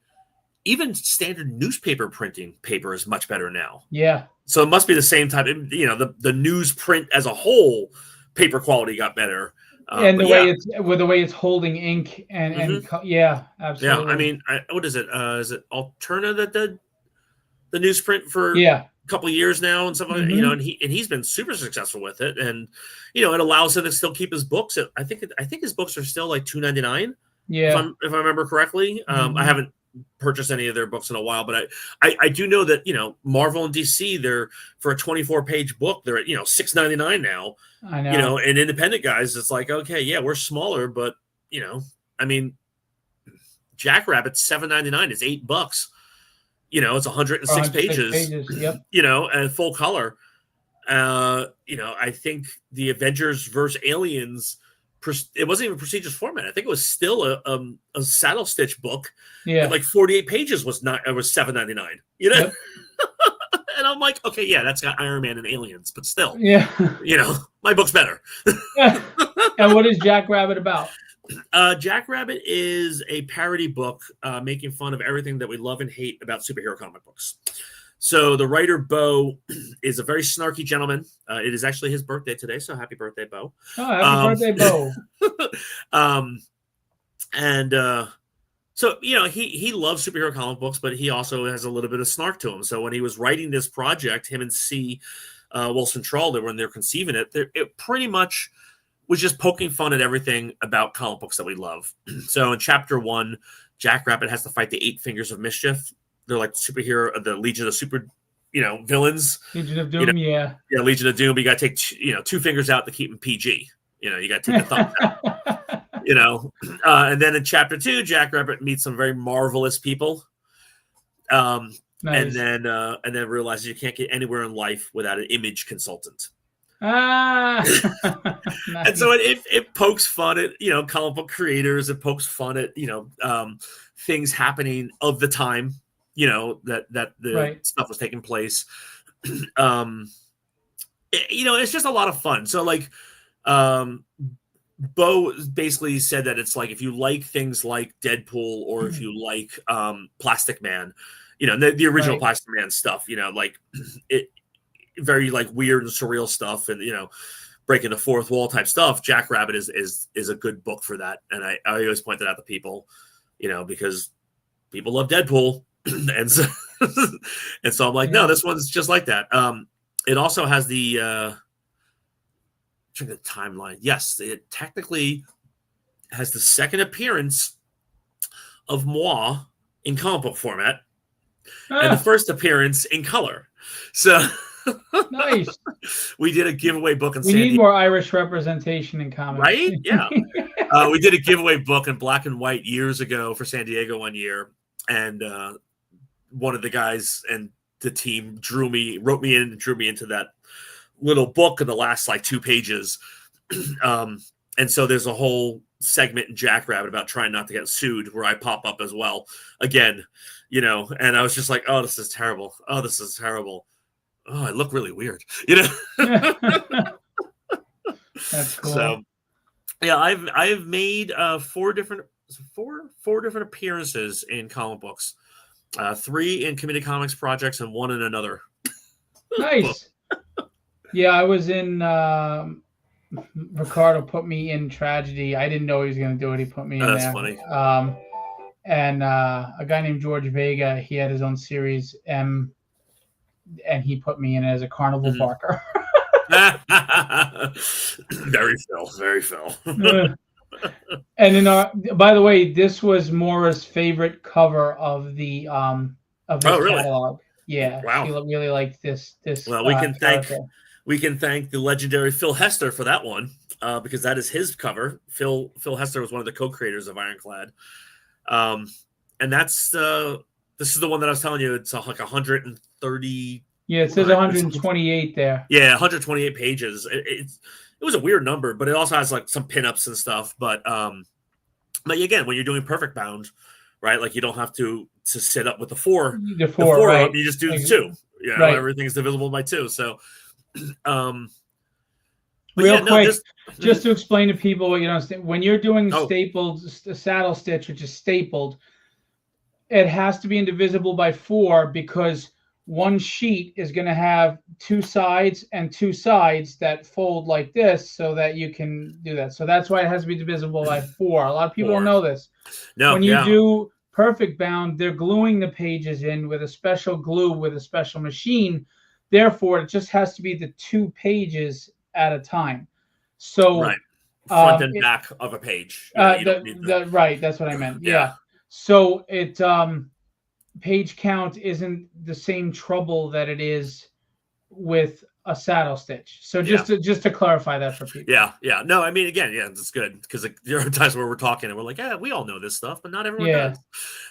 even standard newspaper printing paper is much better now. Yeah. So it must be the same type. The newsprint as a whole, paper quality got better. And the way it's holding ink and yeah, absolutely. Yeah, I mean, what is it? Is it Alterna that did the newsprint for a couple of years now and stuff like that, and he's been super successful with it, and it allows him to still keep his books. I think his books are still like $2.99. Yeah, if I remember correctly. I haven't purchased any of their books in a while, but I do know that Marvel and DC, they're for a 24-page book, they're at $6.99 now. I know. And independent guys, it's like, okay, yeah, we're smaller, but I mean, Jackrabbit's $7.99 is $8. It's 106 pages. Yep. And full color. I think the Avengers versus Aliens, it wasn't even prestigious format. I think it was still a saddle stitch book. Yeah. Like 48 pages was $7.99. Yep. And I'm like, okay, yeah, that's got Iron Man and Aliens, but still, yeah, my book's better. And what is Jackrabbit about? Jackrabbit is a parody book making fun of everything that we love and hate about superhero comic books. So the writer, Bo, is a very snarky gentleman. It is actually his birthday today, so happy birthday, Bo. Oh, happy birthday, Bo. So, he loves superhero comic books, but he also has a little bit of snark to him. So when he was writing this project, him and C. Wilson Tralder, when they're conceiving it, it pretty much was just poking fun at everything about comic books that we love. So in chapter 1, Jackrabbit has to fight the 8 Fingers of Mischief. They're like the Legion of Super, villains. Legion of Doom, yeah. Yeah, Legion of Doom. But you got to take, 2 fingers out to keep them PG. You got to take the thumbs out. And then in chapter 2, Jackrabbit meets some very marvelous people. Nice. And then realizes you can't get anywhere in life without an image consultant. Nice. And so it pokes fun at comic book creators. It pokes fun at things happening of the time that the stuff was taking place. It's just a lot of fun. So like Bo basically said that it's like if you like things like Deadpool or if you like Plastic Man, the original Plastic Man stuff, like it very like weird and surreal stuff and breaking the fourth wall type stuff. Jackrabbit is a good book for that, and I always point that out to people, because people love Deadpool, and so I'm like, no, this one's just like that. It also has the timeline. Yes, it technically has the second appearance of Moi in comic book format, and the first appearance in color. So. Nice. We did a giveaway book in San Diego. We need more Irish representation in comics. Right? Yeah. We did a giveaway book in black and white years ago for San Diego one year. And one of the guys and the team wrote me in and drew me into that little book in the last like 2 pages. And so there's a whole segment in Jackrabbit about trying not to get sued where I pop up as well. Again, and I was just like, oh, this is terrible. Oh, this is terrible. Oh, I look really weird, That's cool. So, yeah, I've made 4 different appearances in comic books, 3 in Committed Comics projects and 1 in another. Nice. Yeah, I was in. Ricardo put me in Tragedy. I didn't know he was going to do it. He put me in That's there. Funny. And a guy named George Vega. He had his own series M. And he put me in as a Carnival Barker. Very Phil. And in by the way, this was Maura's favorite cover of the catalog. Yeah, wow. She really liked this. Well, we can thank the legendary Phil Hester for that one because that is his cover. Phil Hester was one of the co-creators of Ironclad, and that's this is the one that I was telling you. It's like 130. Yeah, it says 128 there. Yeah, 128 pages. It was a weird number, but it also has like some pinups and stuff. But again, when you're doing perfect bound, right? Like you don't have to sit up with the four. The four, right? You just do the 2. Right. Everything's divisible by 2. So, real quick, just to explain to people what you don't understand, when you're doing stapled saddle stitch, which is stapled, it has to be indivisible by 4 because one sheet is going to have two sides and two sides that fold like this so that you can do that. So that's why it has to be divisible by 4. A lot of people don't know this. No, when you do perfect bound, they're gluing the pages in with a special glue with a special machine. Therefore, it just has to be the 2 pages at a time. So right. Front and back of a page. Right, that's what I meant. Yeah. So it page count isn't the same trouble that it is with a saddle stitch. So just to clarify that for people. Yeah. No, I mean, again, it's good because there are times where we're talking and we're like, yeah, we all know this stuff, but not everyone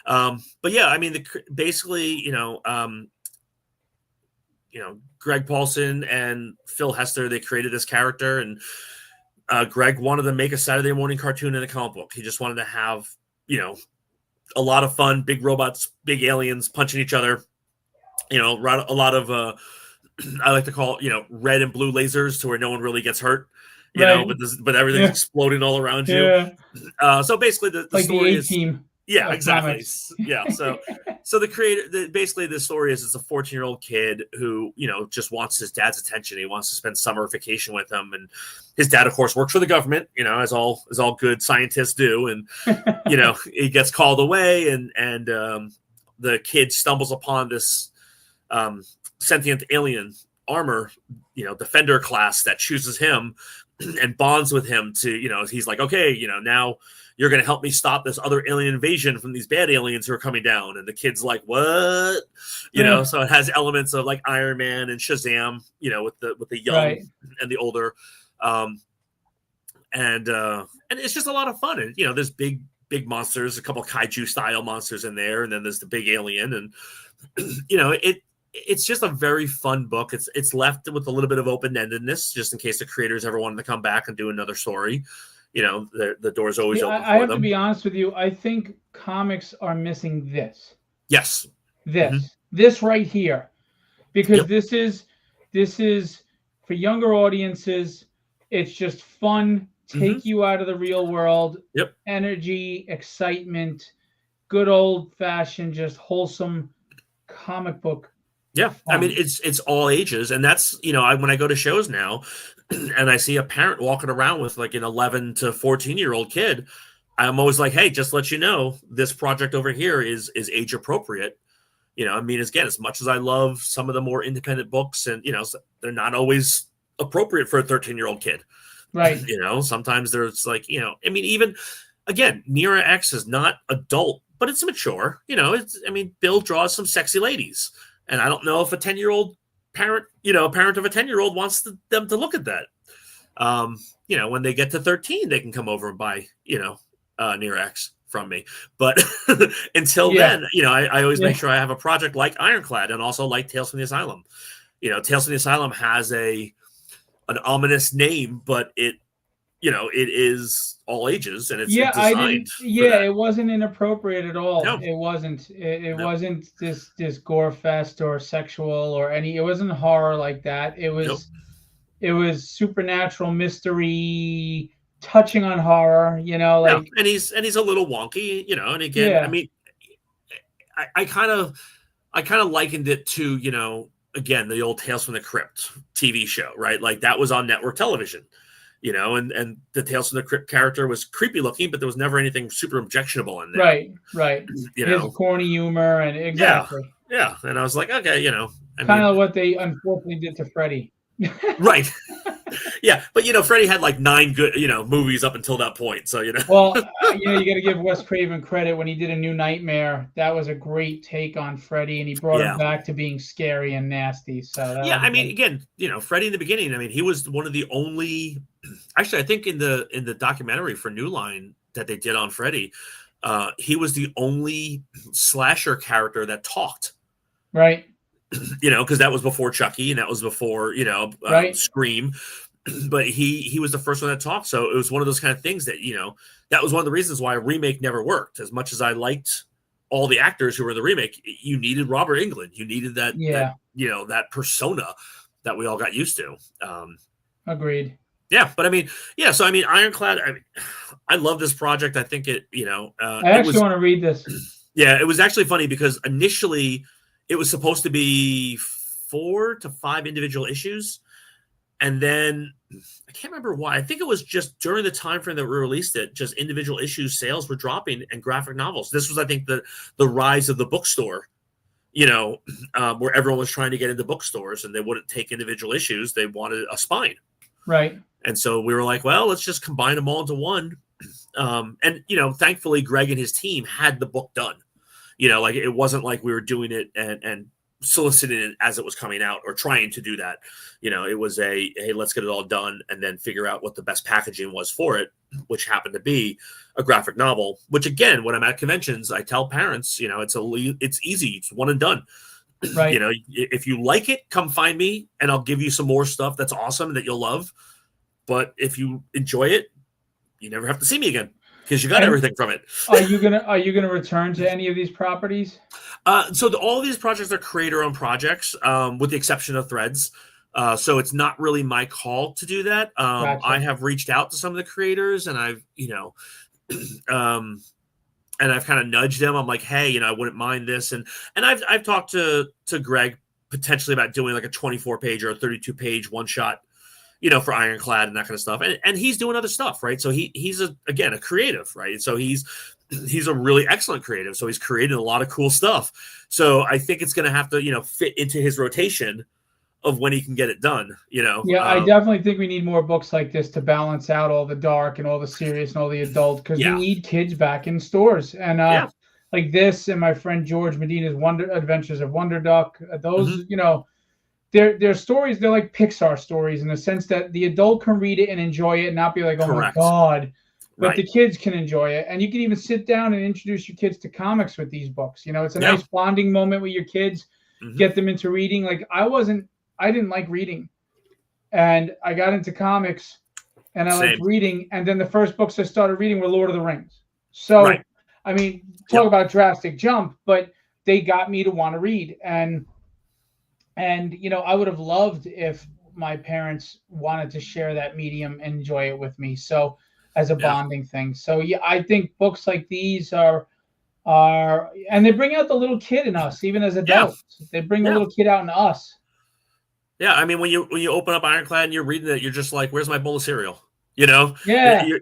does. But yeah, I mean, basically, Greg Paulson and Phil Hester, they created this character, and Greg wanted to make a Saturday morning cartoon in a comic book. He just wanted to have, a lot of fun, big robots, big aliens punching each other, a lot of, I like to call, red and blue lasers to where no one really gets hurt, but everything's exploding all around you. So basically the story is team. Yeah, exactly. Comics. Yeah. So the creator, basically the story is it's a 14-year-old kid who, just wants his dad's attention. He wants to spend summer vacation with him. And his dad, of course, works for the government, as all good scientists do. And, he gets called away and the kid stumbles upon this sentient alien armor, defender class that chooses him and bonds with him to, he's like, okay, now you're going to help me stop this other alien invasion from these bad aliens who are coming down. And the kid's like, what? So it has elements of like Iron Man and Shazam, with the young and the older. And it's just a lot of fun. And, there's big monsters, a couple of kaiju style monsters in there. And then there's the big alien. And, it's just a very fun book. It's left with a little bit of open-endedness, just in case the creators ever wanted to come back and do another story. The door's always open for them. I have to be honest with you. I think comics are missing this. Yes. This right here, because this is for younger audiences. It's just fun. Take you out of the real world. Energy, excitement, good old fashioned, just wholesome comic book. Yeah, I mean it's all ages, and that's when I go to shows now, and I see a parent walking around with like an 11 to 14-year-old kid, I'm always like, hey, just let you know, this project over here is age appropriate. I mean, again, as much as I love some of the more independent books, and they're not always appropriate for a 13-year-old kid, right? Sometimes there's like I mean, even again, Nera X is not adult, but it's mature. Bill draws some sexy ladies. And I don't know if a 10-year-old parent, a parent of a 10-year-old wants them to look at that. When they get to 13, they can come over and buy, Nera X from me. But until then, I always make sure I have a project like Ironclad and also like Tales from the Asylum. Tales from the Asylum has an ominous name, but it is all ages, and it's designed. It wasn't inappropriate at all. No. It wasn't. It wasn't this gore fest or sexual or any. It wasn't horror like that. It was. It was supernatural mystery, touching on horror. And he's a little wonky. And again, I mean, I kind of likened it to again the old Tales from the Crypt TV show, right? Like that was on network television. And the Tales from the Crypt character was creepy looking, but there was never anything super objectionable in there. Right. His corny humor and exactly. Yeah. And I was like, okay, kind of what they unfortunately did to Freddy. Right. Yeah, but Freddy had like 9 good movies up until that point. So Well, you got to give Wes Craven credit when he did A New Nightmare. That was a great take on Freddy, and he brought him back to being scary and nasty. So again, Freddy in the beginning. I mean, he was one of the only. Actually, I think in the documentary for New Line that they did on Freddy, he was the only slasher character that talked. Right. Because that was before Chucky and that was before Scream. But he was the first one that talked. So it was one of those kind of things that that was one of the reasons why a remake never worked. As much as I liked all the actors who were in the remake, you needed Robert Englund. You needed that that persona that we all got used to. Agreed. Yeah, but I mean, so I mean, Ironclad. I love this project. I think it. I actually want to read this. Yeah, it was actually funny because initially it was supposed to be 4 to 5 individual issues. And then I can't remember why. I think it was just during the time frame that we released it, just individual issues sales were dropping and graphic novels. This was, I think, the rise of the bookstore, where everyone was trying to get into bookstores and they wouldn't take individual issues. They wanted a spine. Right. And so we were like, well, let's just combine them all into one. And thankfully, Greg and his team had the book done. Like it wasn't like we were doing it and soliciting it as it was coming out or trying to do that. It was hey, let's get it all done and then figure out what the best packaging was for it, which happened to be a graphic novel, which again, when I'm at conventions, I tell parents, it's easy. It's one and done. Right. If you like it, come find me and I'll give you some more stuff that's awesome that you'll love. But if you enjoy it, you never have to see me again because you got everything from it. Are you gonna return to any of these properties? So all of these projects are creator-owned projects, with the exception of Threads. So it's not really my call to do that. Gotcha. I have reached out to some of the creators, and I've and I've kind of nudged them. I'm like, hey, I wouldn't mind this, and I've talked to Greg potentially about doing like a 24-page or a 32-page one-shot. For Ironclad and that kind of stuff. And he's doing other stuff, right? So he's a creative, right? So he's a really excellent creative. So he's created a lot of cool stuff. So I think it's going to have to, fit into his rotation of when he can get it done, Yeah, I definitely think we need more books like this to balance out all the dark and all the serious and all the adult, because we need kids back in stores. And like this and my friend George Medina's Adventures of Wonder Duck, those, They're stories, they're like Pixar stories in the sense that the adult can read it and enjoy it and not be like, oh Correct. my God. But Right. the kids can enjoy it. And you can even sit down and introduce your kids to comics with these books. It's a nice bonding moment with your kids, get them into reading. Like I didn't like reading. And I got into comics and I liked reading. And then the first books I started reading were Lord of the Rings. So, I mean, talk about drastic jump, but they got me to want to read. And I would have loved if my parents wanted to share that medium and enjoy it with me. So as a bonding thing. So I think books like these are, and they bring out the little kid in us, even as adults. They bring the little kid out in us. Yeah. I mean, when you open up Ironclad and you're reading it, you're just like, where's my bowl of cereal? Yeah.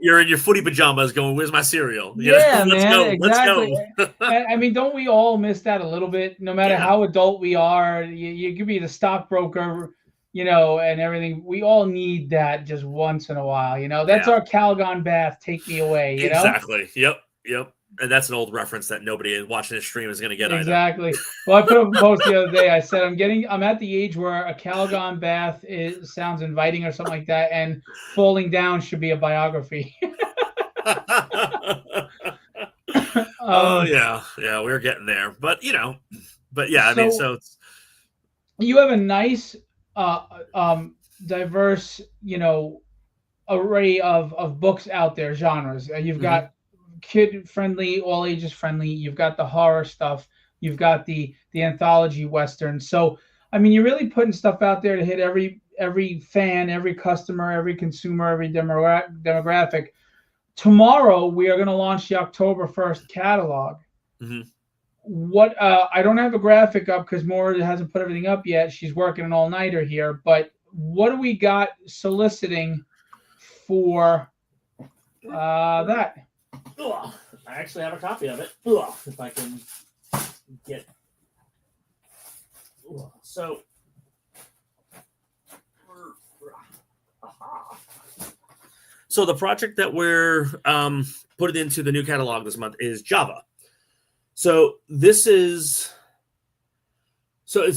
You're in your footy pajamas going, where's my cereal? Let's go. Exactly. Let's go. I mean, don't we all miss that a little bit? No matter how adult we are, you could be the stockbroker, and everything. We all need that just once in a while. That's our Calgon bath. Take me away. Exactly. Yep. And that's an old reference that nobody watching this stream is going to get. Exactly. Well, I put up a post the other day. I said I'm at the age where a Calgon bath sounds inviting or something like that, and falling down should be a biography. Oh yeah, we're getting there, but I mean, so it's... you have a nice, diverse, array of books out there, genres. You've got kid friendly, all ages friendly. You've got the horror stuff. You've got the anthology Western. So, I mean, you're really putting stuff out there to hit every fan, every customer, every consumer, every demographic. Tomorrow, we are going to launch the October 1st catalog. What I don't have a graphic up because Maura hasn't put everything up yet. She's working an all-nighter here. But what do we got soliciting for that? I actually have a copy of it. If I can get... So... So the project that we're putting into the new catalog this month is Java. So it's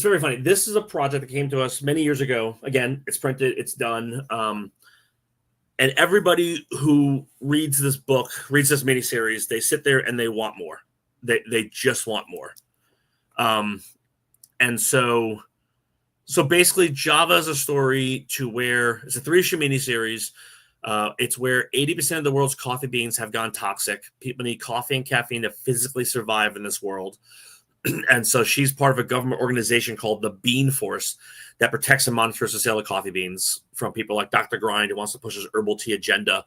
very funny. This is a project that came to us many years ago. Again, it's printed, it's done. And everybody who reads this miniseries, they sit there and they want more. They just want more. And so basically Java is a story to where it's a 3-issue miniseries. It's where 80% of the world's coffee beans have gone toxic. People need coffee and caffeine to physically survive in this world. And so she's part of a government organization called the Bean Force that protects and monitors the sale of coffee beans from people like Dr. Grind, who wants to push his herbal tea agenda,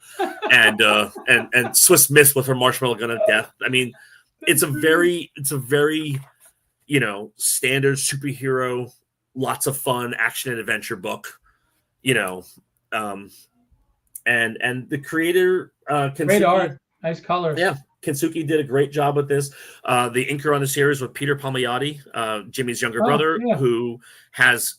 and Swiss Miss with her marshmallow gun of death. I mean, it's a very standard superhero, lots of fun action and adventure book, and the creator, great art, nice colors. Yeah, Kensuke did a great job with this. The inker on the series was Peter Palmiotti, Jimmy's younger brother, who has.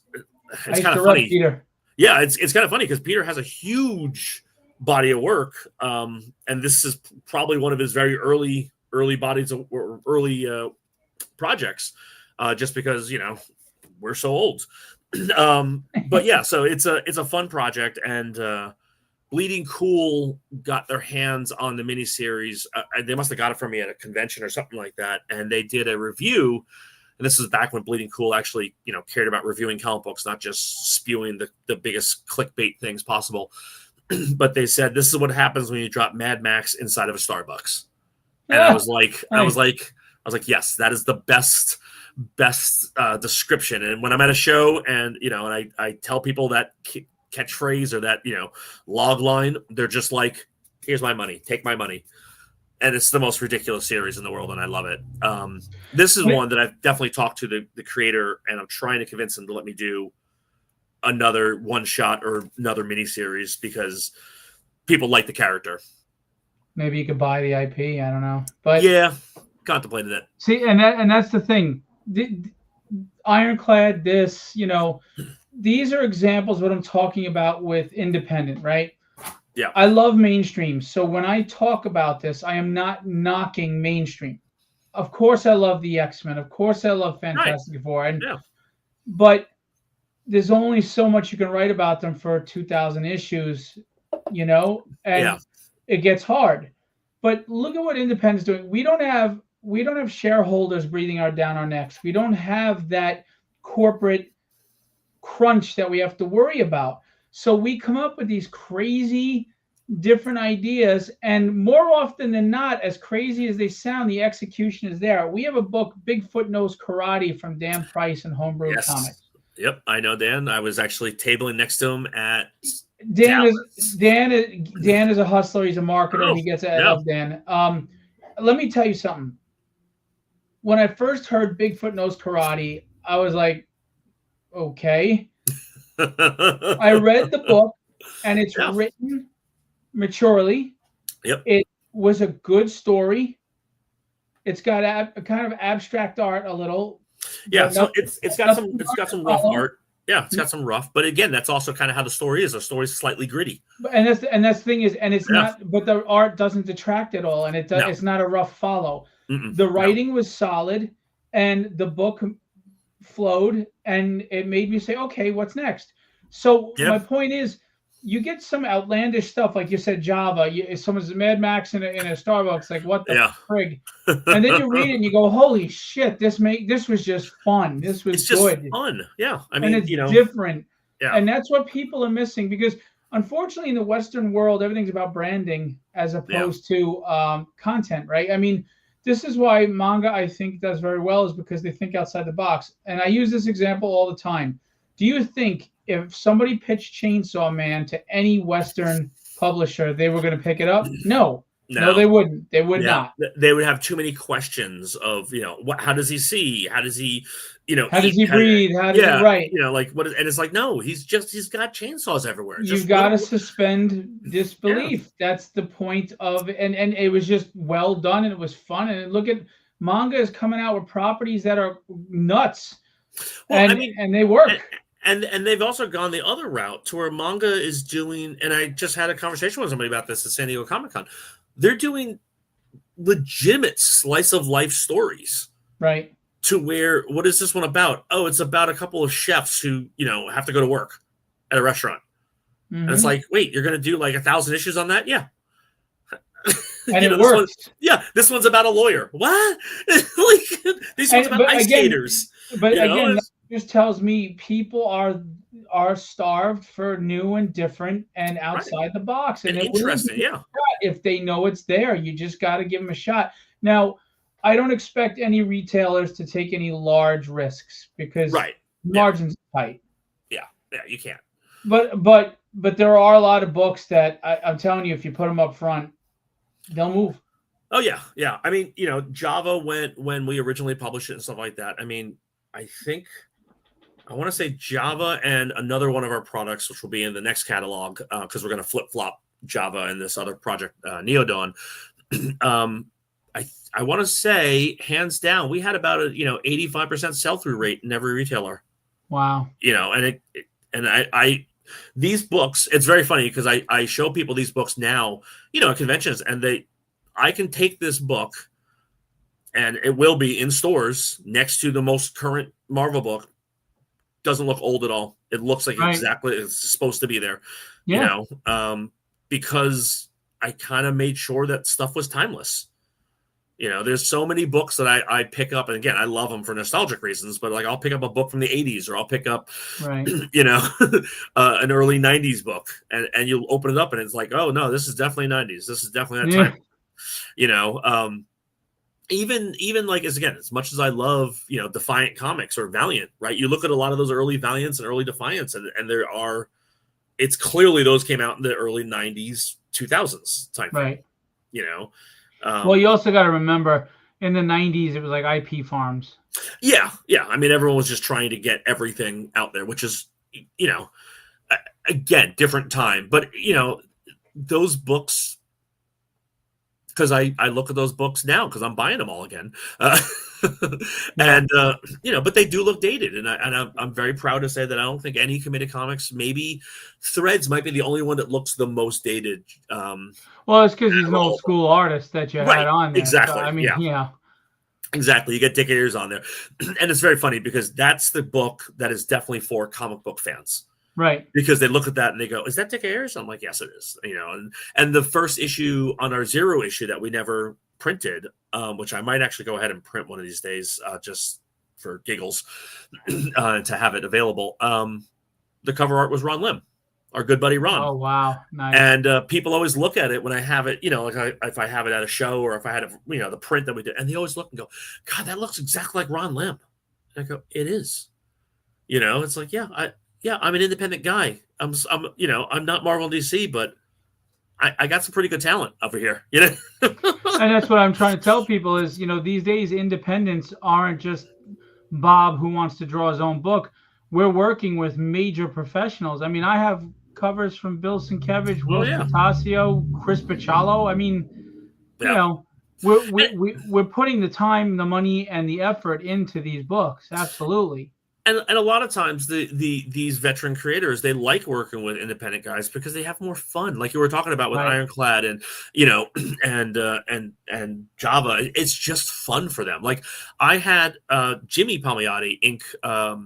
It's kind of funny. Peter. Yeah, it's kind of funny because Peter has a huge body of work, and this is probably one of his very early bodies of early projects, just because we're so old. But yeah, so it's a fun project, and Bleeding Cool got their hands on the miniseries. They must have got it from me at a convention or something like that, and they did a review. And this is back when Bleeding Cool actually, cared about reviewing comic books, not just spewing the biggest clickbait things possible. But they said, this is what happens when you drop Mad Max inside of a Starbucks. And I was like, yes, that is the best description. And when I'm at a show and, and I tell people that catchphrase or that, log line, they're just like, here's my money, take my money. And it's the most ridiculous series in the world, and I love it. This is one that I've definitely talked to the creator, and I'm trying to convince him to let me do another one shot or another miniseries because people like the character. Maybe you could buy the IP. I don't know, but yeah, contemplated it. See, and that's the thing. Ironclad, these are examples of what I'm talking about with independent, right? Yeah. I love mainstream. So when I talk about this, I am not knocking mainstream. Of course, I love the X-Men. Of course, I love Fantastic Four. But there's only so much you can write about them for 2,000 issues, and it gets hard. But look at what independent's doing. We don't have shareholders breathing down our necks. We don't have that corporate crunch that we have to worry about. So we come up with these crazy different ideas, and more often than not, as crazy as they sound, the execution is there. We have a book, Bigfoot Knows Karate, from Dan Price and Homebrew Comics. Yep, I know Dan. I was actually tabling next to him at Dan is a hustler. He's a marketer. He gets it. I love Dan. Let me tell you something. When I first heard Bigfoot Knows Karate, I was like, okay. I read the book, and it's written maturely. Yep. It was a good story. It's got a kind of abstract art a little. Yeah, so it's got some rough art. Yeah, it's got some rough, but again, that's also kind of how the story is. The story's slightly gritty. And that's the thing is, and it's not, but the art doesn't detract at all, and it's not a rough follow. The writing was solid, and the book flowed, and it made me say, okay, what's next? So my point is, you get some outlandish stuff, like you said, Java. Someone's Mad Max in a Starbucks, like what the frig? And then you read it and you go, holy shit, this was just fun. This was good. Just fun. Yeah, I mean, and it's different. Yeah, and that's what people are missing, because unfortunately in the Western world, everything's about branding as opposed to content, right? I mean, this is why manga, I think, does very well, is because they think outside the box. And I use this example all the time. Do you think if somebody pitched Chainsaw Man to any Western publisher, they were going to pick it up? No, they wouldn't. They would not. They would have too many questions of, how does he see? How does he, how does he breathe? How does he write? What is, and it's like, no, he's got chainsaws everywhere. You've got to suspend disbelief. Yeah. That's the point of, and it was just well done, and it was fun. And look at, manga is coming out with properties that are nuts. Well, and they work. And they've also gone the other route to where manga is doing, and I just had a conversation with somebody about this at San Diego Comic-Con. They're doing legitimate slice of life stories. Right. To where, what is this one about? Oh, it's about a couple of chefs who, have to go to work at a restaurant. Mm-hmm. And it's like, wait, you're going to do like 1,000 issues on that? Yeah. And it works. This one's about a lawyer. What? These ones about ice skaters. But again, that just tells me people are starved for new and different and outside the box. And interesting, if they know it's there, you just got to give them a shot. Now, I don't expect any retailers to take any large risks because margins are tight. Yeah, you can't. But there are a lot of books that I'm telling you, if you put them up front, they'll move. Oh yeah, yeah. I mean, Java went when we originally published it and stuff like that. I mean, I think I want to say Java and another one of our products, which will be in the next catalog, because we're going to flip flop Java and this other project, Neodon. I want to say, hands down, we had about a 85% sell through rate in every retailer. Wow. I these books, it's very funny because I show people these books now, at conventions, and I can take this book and it will be in stores next to the most current Marvel book. Doesn't look old at all. It looks like exactly it's supposed to be there, because I kind of made sure that stuff was timeless. There's so many books that I pick up, and again, I love them for nostalgic reasons, but like I'll pick up a book from the 80s, or I'll pick up, an early 90s book, and you'll open it up and it's like, oh no, this is definitely 90s. This is definitely that time. Even like, as much as I love, Defiant Comics or Valiant, right? You look at a lot of those early Valiants and early Defiants, and it's clearly those came out in the early 90s, 2000s time frame, well, you also got to remember in the 90s, it was like IP farms. Yeah. I mean, everyone was just trying to get everything out there, which is, again, different time. But, those books, because I look at those books now because I'm buying them all again. And, but they do look dated. And I'm very proud to say that I don't think any Committed Comics, maybe Threads might be the only one that looks the most dated. Well, it's because he's an old school artist that you had on there. Exactly. So, I mean, yeah. Exactly. You get Dick Ayers on there. And it's very funny because that's the book that is definitely for comic book fans. Right. Because they look at that and they go, is that Dick Ayers? I'm like, yes, it is. And the first issue on our Zero issue that we never printed, which I might actually go ahead and print one of these days, just for giggles, to have it available. The cover art was Ron Lim, our good buddy Ron. Oh, wow. Nice. And people always look at it when I have it, if I have it at a show, or if I had the print that we did, and they always look and go, God, that looks exactly like Ron Lim. And I go, it is. It's like, I'm an independent guy. I'm not Marvel DC, but I got some pretty good talent over here, And that's what I'm trying to tell people is, these days independents aren't just Bob who wants to draw his own book. We're working with major professionals. I mean, I have covers from Bill Sienkiewicz, Will Scatasio, Chris Picciolo. I mean, we're putting the time, the money, and the effort into these books. Absolutely. And a lot of times these veteran creators, they like working with independent guys because they have more fun. Like you were talking about with Ironclad and and Java. It's just fun for them. Like I had Jimmy Palmiotti ink a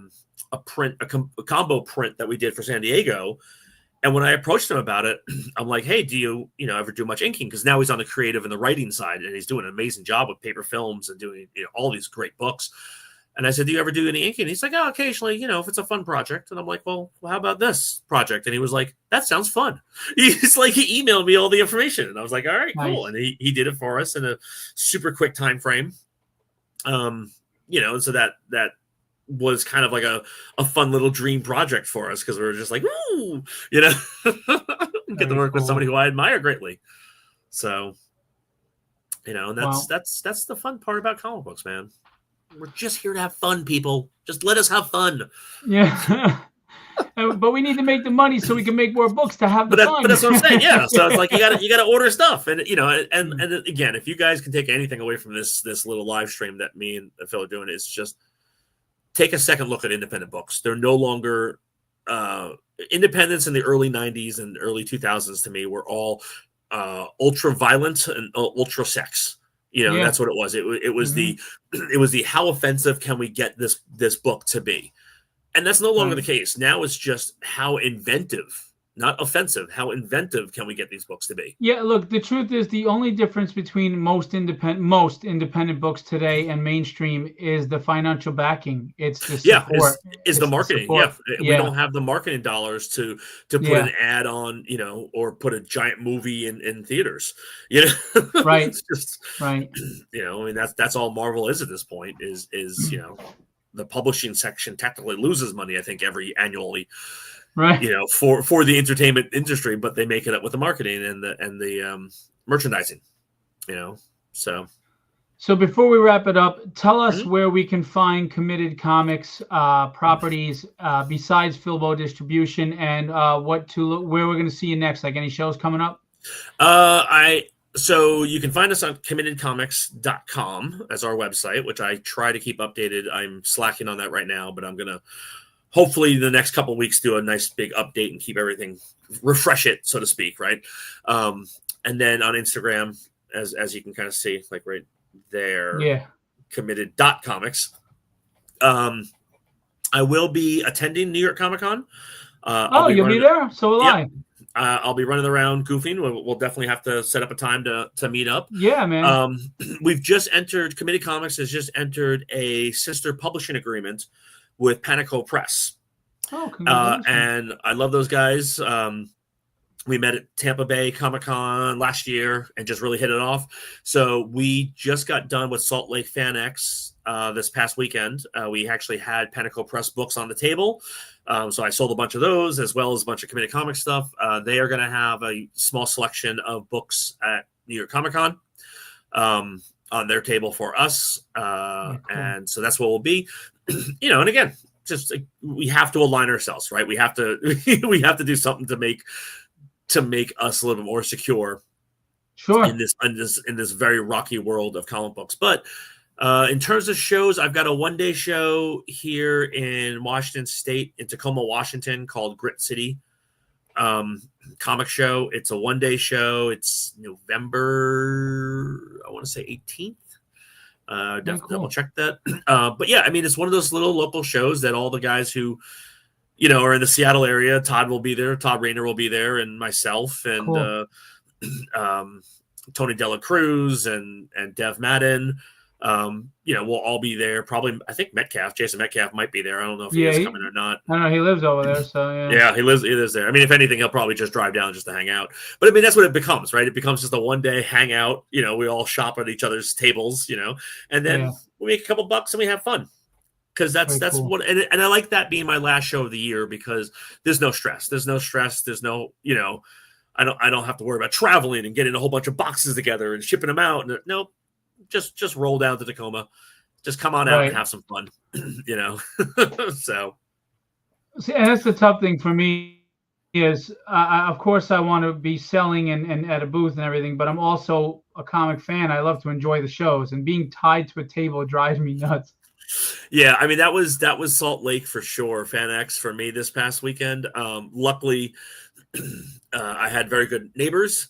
combo print that we did for San Diego. And when I approached him about it, I'm like, hey, do you ever do much inking? Because now he's on the creative and the writing side, and he's doing an amazing job with paper films and doing all these great books. And I said, do you ever do any inking? And he's like, oh, occasionally, if it's a fun project. And I'm like, well, how about this project? And he was like, that sounds fun. He's like, he emailed me all the information. And I was like, all right, cool. And he did it for us in a super quick time frame. And so that was kind of like a fun little dream project for us because we were just like, woo, get to work with somebody who I admire greatly. So, and that's the fun part about comic books, man. We're just here to have fun, people. Just let us have fun. Yeah. But we need to make the money so we can make more books to have the fun. But that's what I'm saying. Yeah. So it's like you gotta order stuff. And and again, if you guys can take anything away from this little live stream that me and Phil are doing, it's just take a second look at independent books. They're no longer independents in the early 90s and early 2000s to me were all ultra violent and ultra sex. That's what it was. It was the how offensive can we get this book to be? And that's no longer the case. Now it's just how inventive, not offensive, how inventive can we get these books to be? Yeah, look, the truth is the only difference between most independent books today and mainstream is the financial backing. It's the support. Is the marketing. We don't have the marketing dollars to put an ad on, or put a giant movie in theaters. Right. It's just right. I mean that's all Marvel is at this point is the publishing section technically loses money, I think, annually. Right. For the entertainment industry, but they make it up with the marketing and the merchandising. So before we wrap it up, tell us where we can find Committed Comics properties besides Philbo Distribution, and where we're going to see you next. Like any shows coming up? So you can find us on committedcomics.com as our website, which I try to keep updated. I'm slacking on that right now, but I'm going to hopefully the next couple of weeks do a nice big update and keep everything, refresh it, so to speak, right? And then on Instagram, as you can kind of see, like right there, committed.comics. I will be attending New York Comic Con. You'll be there? So will I. I'll be running around goofing. We'll definitely have to set up a time to meet up. Yeah, man. Committed Comics has just entered a sister publishing agreement with Panico Press. Oh, congratulations. And I love those guys. We met at Tampa Bay Comic-Con last year and just really hit it off. So we just got done with Salt Lake Fan X this past weekend. We actually had Panico Press books on the table. So I sold a bunch of those as well as a bunch of Committed Comics stuff. They are going to have a small selection of books at New York Comic-Con on their table for us. Cool. And so that's what we'll be. And again, just we have to align ourselves, right? We have to do something to make us a little bit more secure, in this very rocky world of comic books. But in terms of shows, I've got a one-day show here in Washington State, in Tacoma, Washington, called Grit City Comic Show. It's a one-day show. It's November, I want to say 18th. Definitely double check that. But yeah, I mean, it's one of those little local shows that all the guys who are in the Seattle area. Todd will be there. Todd Rayner will be there, and myself, and Tony Dela Cruz and Dev Madden. We'll all be there. Probably, I think Jason Metcalf might be there. I don't know if he is coming or not. I don't know. He lives over there, so yeah. Yeah, he lives there. I mean, if anything, he'll probably just drive down just to hang out. But I mean, that's what it becomes, right? It becomes just a one-day hangout. We all shop at each other's tables, and then we make a couple bucks and we have fun. Because that's cool. What, and I like that being my last show of the year, because there's no stress. There's no, I don't have to worry about traveling and getting a whole bunch of boxes together and shipping them out. And nope, just roll down to Tacoma, just come on out and have some fun, So, see, and that's the tough thing for me is, of course, I want to be selling and at a booth and everything, but I'm also a comic fan. I love to enjoy the shows, and being tied to a table drives me nuts. Yeah, I mean, that was Salt Lake for sure. Fan X for me this past weekend. Luckily, I had very good neighbors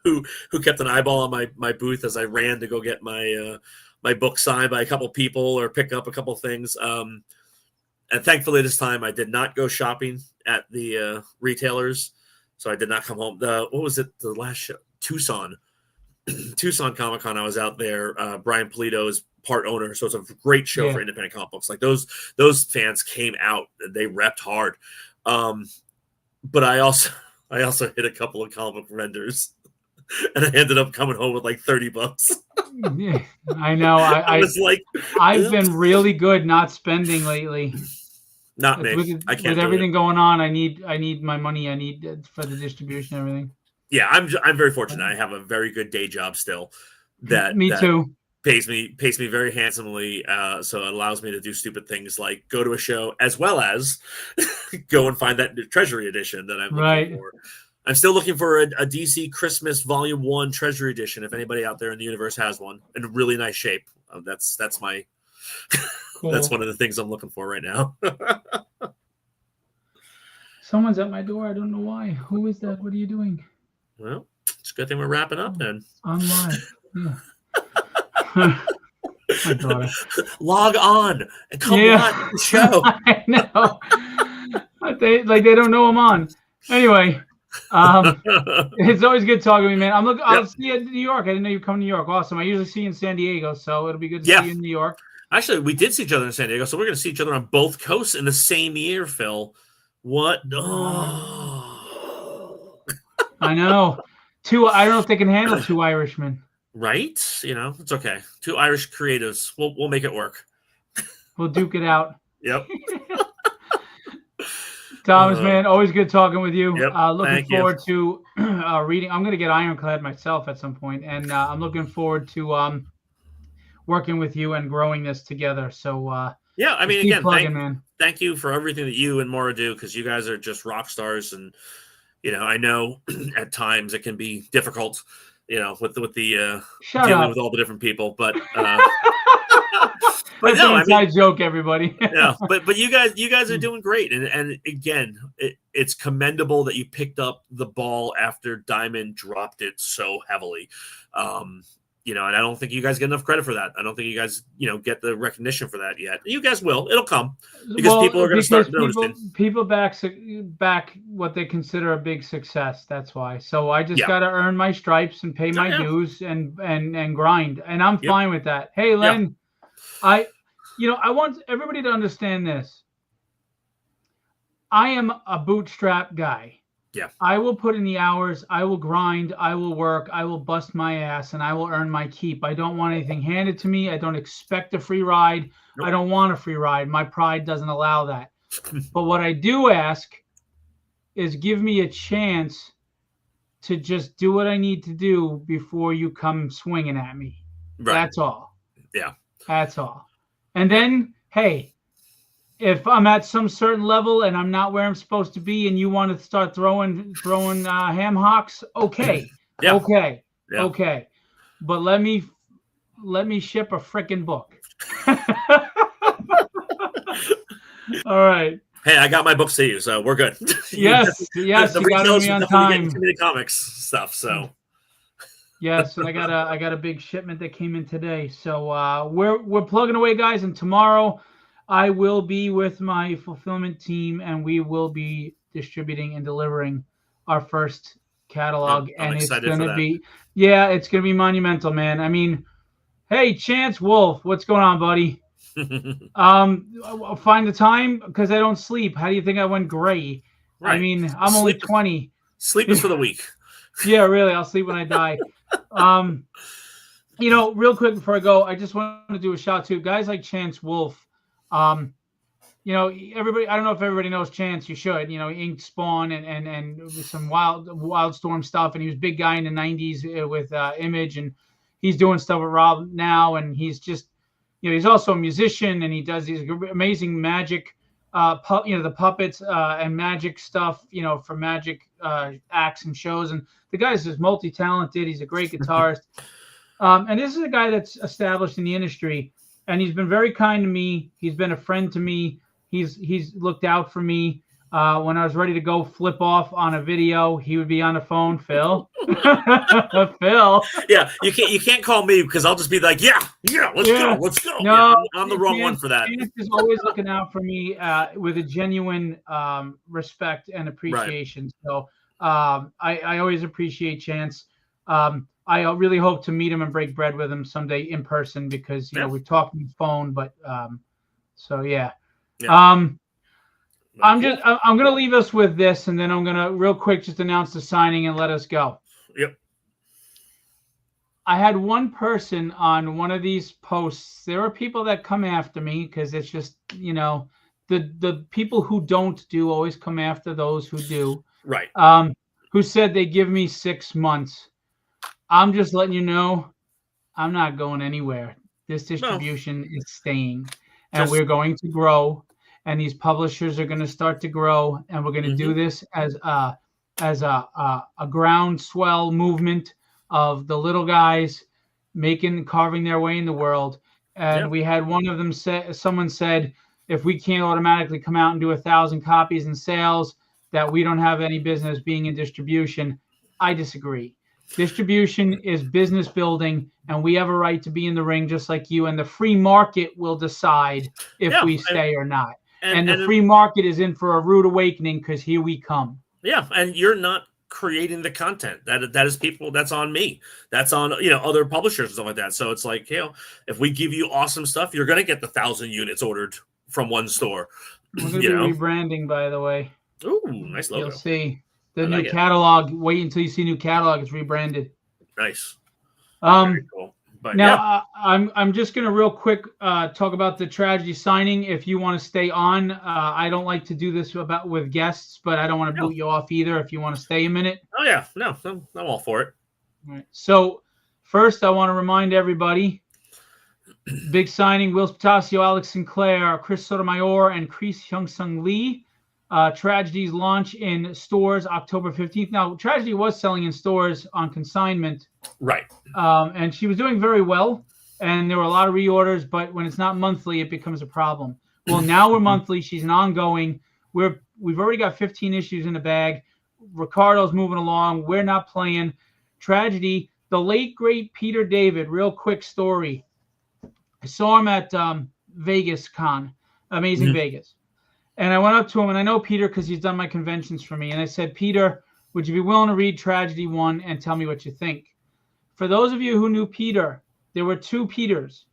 who kept an eyeball on my booth as I ran to go get my book signed by a couple people or pick up a couple things. And thankfully, this time I did not go shopping at the retailers, so I did not come home. What was it? The last show, Tucson Comic Con. I was out there. Brian Polito is part owner, so it's a great show for independent comic books. Like those fans came out and they repped hard. But I also hit a couple of comic book vendors, and I ended up coming home with like $30. Yeah, I know. I was like, I've been really good not spending lately. Not me. I can't. With everything going on, I need my money. I need for the distribution and everything. Yeah, I'm very fortunate. I have a very good day job still. Me too. Pays me very handsomely, so it allows me to do stupid things like go to a show as well as go and find that Treasury edition that I'm looking for. I'm still looking for a DC Christmas Volume 1 Treasury edition. If anybody out there in the universe has one in really nice shape, that's my cool. That's one of the things I'm looking for right now. Someone's at my door. I don't know why. Who is that? What are you doing? Well, it's a good thing we're wrapping up then. I'm live. Yeah. My daughter. Log on and come on the show. I know. But they don't know I'm on. Anyway, it's always good talking to me, man. I'll see you in New York. I didn't know you come to New York. Awesome. I usually see you in San Diego, so it'll be good to see you in New York. Actually, we did see each other in San Diego, so we're going to see each other on both coasts in the same year, Phil. What? Oh. I know. I don't know if they can handle two Irishmen. Right? It's okay. Two Irish creatives. We'll make it work. We'll duke it out. Yep. Thomas, man, always good talking with you. Yep, Looking forward to reading. I'm going to get Ironclad myself at some point, and I'm looking forward to working with you and growing this together. So yeah, I mean, keep again, plugging, man. Thank you for everything that you and Maura do, because you guys are just rock stars. And I know at times it can be difficult, with the dealing with all the different people, but that's an inside joke, everybody. Yeah, but you guys are doing great, and again, it's commendable that you picked up the ball after Diamond dropped it so heavily. And I don't think you guys get enough credit for that. I don't think you guys, get the recognition for that yet. You guys will. It'll come because people are going to start noticing. People back what they consider a big success. That's why. So I just got to earn my stripes and pay my dues and grind, and I'm fine with that. Hey, Len, I want everybody to understand this. I am a bootstrap guy. Yeah. I will put in the hours. I will grind. I will work. I will bust my ass, and I will earn my keep. I don't want anything handed to me. I don't expect a free ride. Nope. I don't want a free ride. My pride doesn't allow that. But what I do ask is give me a chance to just do what I need to do before you come swinging at me. Right. That's all. Yeah. That's all. And then, hey, if I'm at some certain level and I'm not where I'm supposed to be, and you want to start throwing ham hocks, okay, okay, but let me ship a freaking book. All right. Hey, I got my books to you, so we're good. Yes, you got me on time. Committed Comics stuff, so. Yes, and I got a big shipment that came in today, so we're plugging away, guys, and tomorrow I will be with my fulfillment team, and we will be distributing and delivering our first catalog. I'm and excited it's going to be, it's going to be monumental, man. I mean, hey, Chance Wolf, what's going on, buddy? I'll find the time because I don't sleep. How do you think I went gray? Right. I mean, I'm only 20. Sleep is for the weak. Yeah, really. I'll sleep when I die. Real quick before I go, I just want to do a shout to guys like Chance Wolf. Everybody, I don't know if everybody knows Chance, you should, Ink Spawn and some Wildstorm stuff. And he was a big guy in the 90s with Image, and he's doing stuff with Rob now. And he's just, he's also a musician, and he does these amazing magic, the puppets and magic stuff, for magic acts and shows. And the guy's just multi-talented. He's a great guitarist. And this is a guy that's established in the industry. And he's been very kind to me. He's been a friend to me. He's looked out for me. When I was ready to go flip off on a video, he would be on the phone. Phil, Phil. Yeah, you can't call me because I'll just be like, let's go. No, I'm the wrong one for that. Chance is always looking out for me with a genuine respect and appreciation. Right. So I always appreciate Chance. I really hope to meet him and break bread with him someday in person because we're talking phone, but I'm going to leave us with this, and then I'm going to real quick just announce the signing and let us go. Yep. I had one person on one of these posts. There are people that come after me because it's just, the people who don't do always come after those who do. Right. Who said they give me 6 months. I'm just letting you know, I'm not going anywhere. This distribution is staying, and we're going to grow, and these publishers are going to start to grow, and we're going to do this as a groundswell movement of the little guys carving their way in the world. And we had one of them someone said, if we can't automatically come out and do 1,000 copies in sales, that we don't have any business being in distribution. I disagree. Distribution is business building, and we have a right to be in the ring just like you, and the free market will decide if we stay or not. And the free market is in for a rude awakening because here we come. Yeah, and you're not creating the content. That is people, that's on me. That's on other publishers and stuff like that. So it's like, if we give you awesome stuff, you're going to get the 1,000 units ordered from one store. We're going to be rebranding, by the way. Ooh, nice logo. You'll see. The new catalog. Wait until you see new catalog. It's rebranded. Nice. Very cool. But now I'm just gonna real quick talk about the tragedy signing. If you want to stay on, I don't like to do this with guests, but I don't want to boot you off either. If you want to stay a minute. Oh yeah, no, I'm all for it. All right. So first, I want to remind everybody: big signing: Will Spatasio, Alex Sinclair, Chris Sotomayor, and Chris Hyung-Sung Lee. Tragedy's launch in stores October 15th. Now, Tragedy was selling in stores on consignment. Right. And she was doing very well. And there were a lot of reorders, but when it's not monthly, it becomes a problem. Well, now we're monthly. She's an ongoing. We've already got 15 issues in the bag. Ricardo's moving along. We're not playing. Tragedy, the late, great Peter David, real quick story. I saw him at Vegas Con, Amazing Vegas. And I went up to him, and I know Peter because he's done my conventions for me. And I said, Peter, would you be willing to read Tragedy 1 and tell me what you think? For those of you who knew Peter, there were two Peters.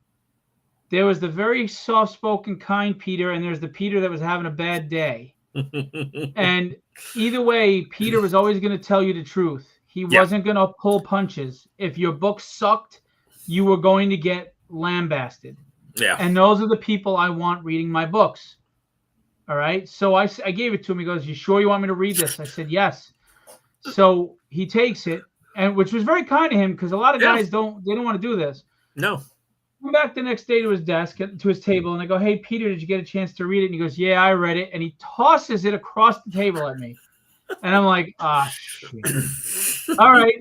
There was the very soft-spoken, kind Peter, and there's the Peter that was having a bad day. And either way, Peter was always going to tell you the truth. He wasn't going to pull punches. If your book sucked, you were going to get lambasted. Yeah. And those are the people I want reading my books. All right. So I gave it to him. He goes, you sure you want me to read this? I said, yes. So he takes it, and which was very kind of him because a lot of guys don't want to do this. No. Come back the next day to his desk, to his table, and I go, hey, Peter, did you get a chance to read it? And he goes, yeah, I read it. And he tosses it across the table at me. And I'm like, shit. All right.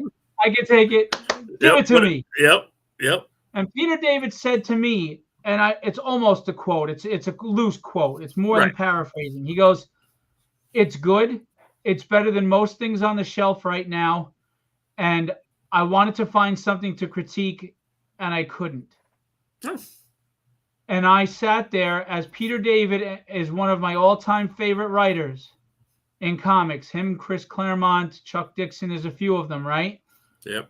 I can take it. Give it to me. Yep. And Peter David said to me, and it's almost a quote. It's a loose quote. It's more than paraphrasing. He goes, it's good. It's better than most things on the shelf right now. And I wanted to find something to critique, and I couldn't. And I sat there, as Peter David is one of my all-time favorite writers in comics. Him, Chris Claremont, Chuck Dixon, there's a few of them, right? Yep.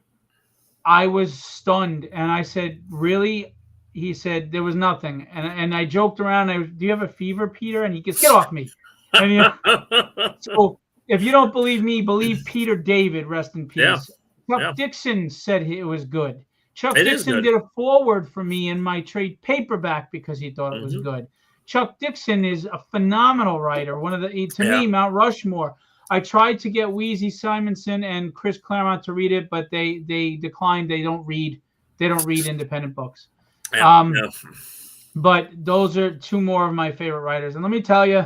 I was stunned, and I said, really? He said there was nothing, and I joked around. Do you have a fever, Peter? And he goes, get off me. And so if you don't believe me, believe Peter David. Rest in peace. Chuck Dixon said it was good. Chuck Dixon did a foreword for me in my trade paperback because he thought it was good. Chuck Dixon is a phenomenal writer. One of the me, Mount Rushmore. I tried to get Wheezy Simonson and Chris Claremont to read it, but they declined. They don't read independent books. But those are two more of my favorite writers. And let me tell you,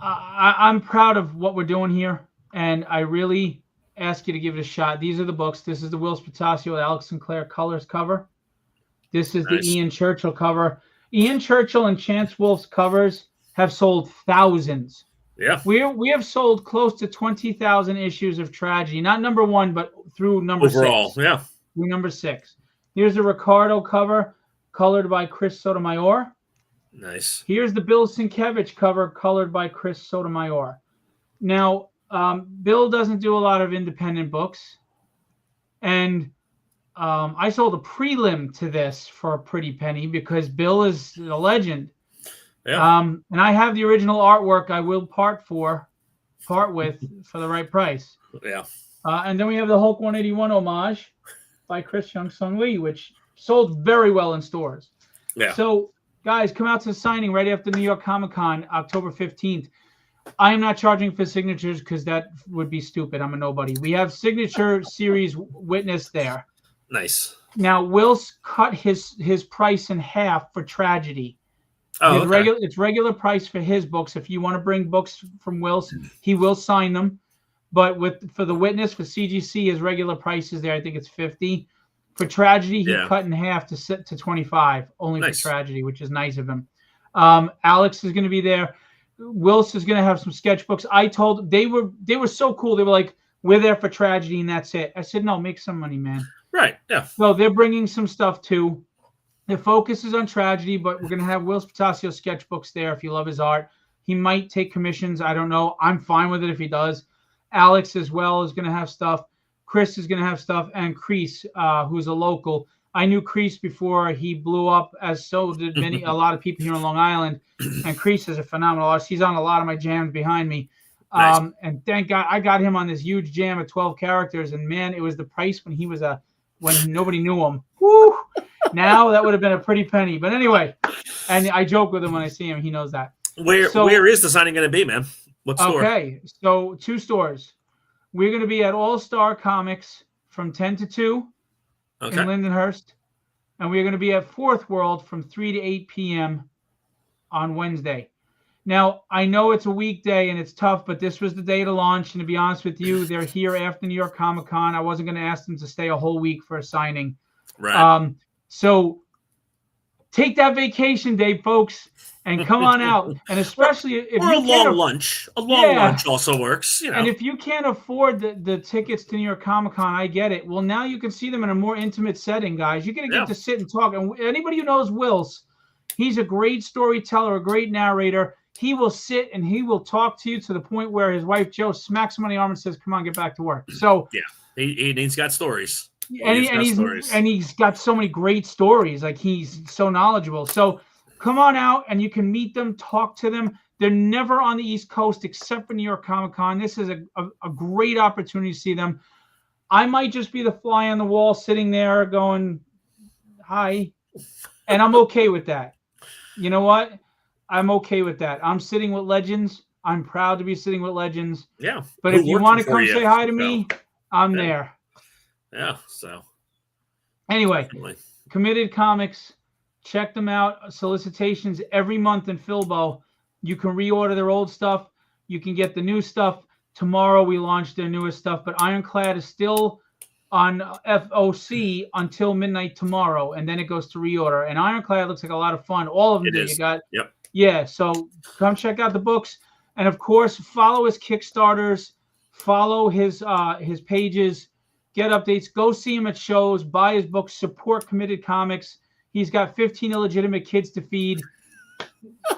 I'm proud of what we're doing here, and I really ask you to give it a shot. These are the books. This is the Will Spatasio and Alex Sinclair colors cover. This is the Ian Churchill cover. Ian Churchill and Chance Wolfe's covers have sold thousands. Yeah. We have sold close to 20,000 issues of Tragedy. Not number 1, but through number 6. Overall, yeah. Through number 6. Here's a Ricardo cover, colored by Chris Sotomayor. Nice. Here's the Bill Sienkiewicz cover, colored by Chris Sotomayor. Now, Bill doesn't do a lot of independent books. And I sold a prelim to this for a pretty penny because Bill is a legend. Yeah. And I have the original artwork I will part with for the right price. Yeah. And then we have the Hulk 181 homage by Chris Hyung-Sung Lee, which sold very well in stores. Yeah. So, guys, come out to the signing right after New York Comic Con, October 15th. I am not charging for signatures because that would be stupid. I'm a nobody. We have signature series witness there. Nice. Now, Will's cut his price in half for Tragedy. Oh, okay. It's regular price for his books. If you want to bring books from Will's, he will sign them. But for the witness, for CGC, his regular price is there. I think it's $50. For Tragedy, he cut in half to $25, only for Tragedy, which is nice of him. Alex is going to be there. Wills is going to have some sketchbooks. I told they were so cool. They were like, we're there for Tragedy and that's it. I said, no, make some money, man. Right. Yeah. So they're bringing some stuff too. The focus is on Tragedy, but we're going to have Will Spatasio sketchbooks there if you love his art. He might take commissions. I don't know. I'm fine with it if he does. Alex as well is going to have stuff. Chris is going to have stuff. And Crease, who's a local. I knew Crease before he blew up, as so did a lot of people here on Long Island. And Crease is a phenomenal artist. He's on a lot of my jams behind me. Nice. And thank God I got him on this huge jam of 12 characters. And man, it was the price when he was a when nobody knew him. Woo! Now that would have been a pretty penny. But anyway, and I joke with him when I see him. He knows that. Where is the signing going to be, man? What store? Okay, so 2 stores. We're going to be at All Star Comics from 10 to 2 in Lindenhurst. And we're going to be at Fourth World from 3 to 8 p.m. on Wednesday. Now, I know it's a weekday and it's tough, but this was the day to launch. And to be honest with you, they're here after New York Comic Con. I wasn't going to ask them to stay a whole week for a signing. Right. So take that vacation day, folks, and come on out. And especially if or you a long lunch. A long lunch also works. You know. And if you can't afford the tickets to New York Comic Con, I get it. Well, now you can see them in a more intimate setting, guys. You're going to get to sit and talk. And anybody who knows Wills, he's a great storyteller, a great narrator. He will sit and he will talk to you to the point where his wife, Jo, smacks him on the arm and says, come on, get back to work. So yeah, he's got stories. And he's got so many great stories. Like, he's so knowledgeable. So come on out and you can meet them, talk to them. They're never on the East Coast except for New York Comic Con. This is a great opportunity to see them. I might just be the fly on the wall sitting there going, hi. And I'm okay with that. You know what? I'm okay with that. I'm sitting with legends. I'm proud to be sitting with legends. Yeah. But if you want to come say hi to me, I'm there. Yeah. So anyway, Committed Comics. Check them out. Solicitations every month in Philbo. You can reorder their old stuff. You can get the new stuff. Tomorrow we launch their newest stuff. But Ironclad is still on FOC until midnight tomorrow. And then it goes to reorder. And Ironclad looks like a lot of fun. All of them do. You got Yeah, so come check out the books. And, of course, follow his Kickstarters. Follow his pages. Get updates. Go see him at shows. Buy his books. Support Committed Comics. He's got 15 illegitimate kids to feed.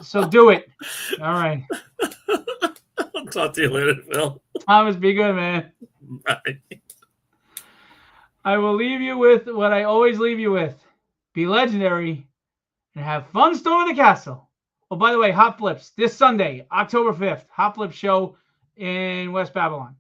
So do it. All right. I'll talk to you later, Phil. Thomas, be good, man. Bye. I will leave you with what I always leave you with. Be legendary and have fun storming the castle. Oh, by the way, Hot Flips this Sunday, October 5th. Hot Flip show in West Babylon.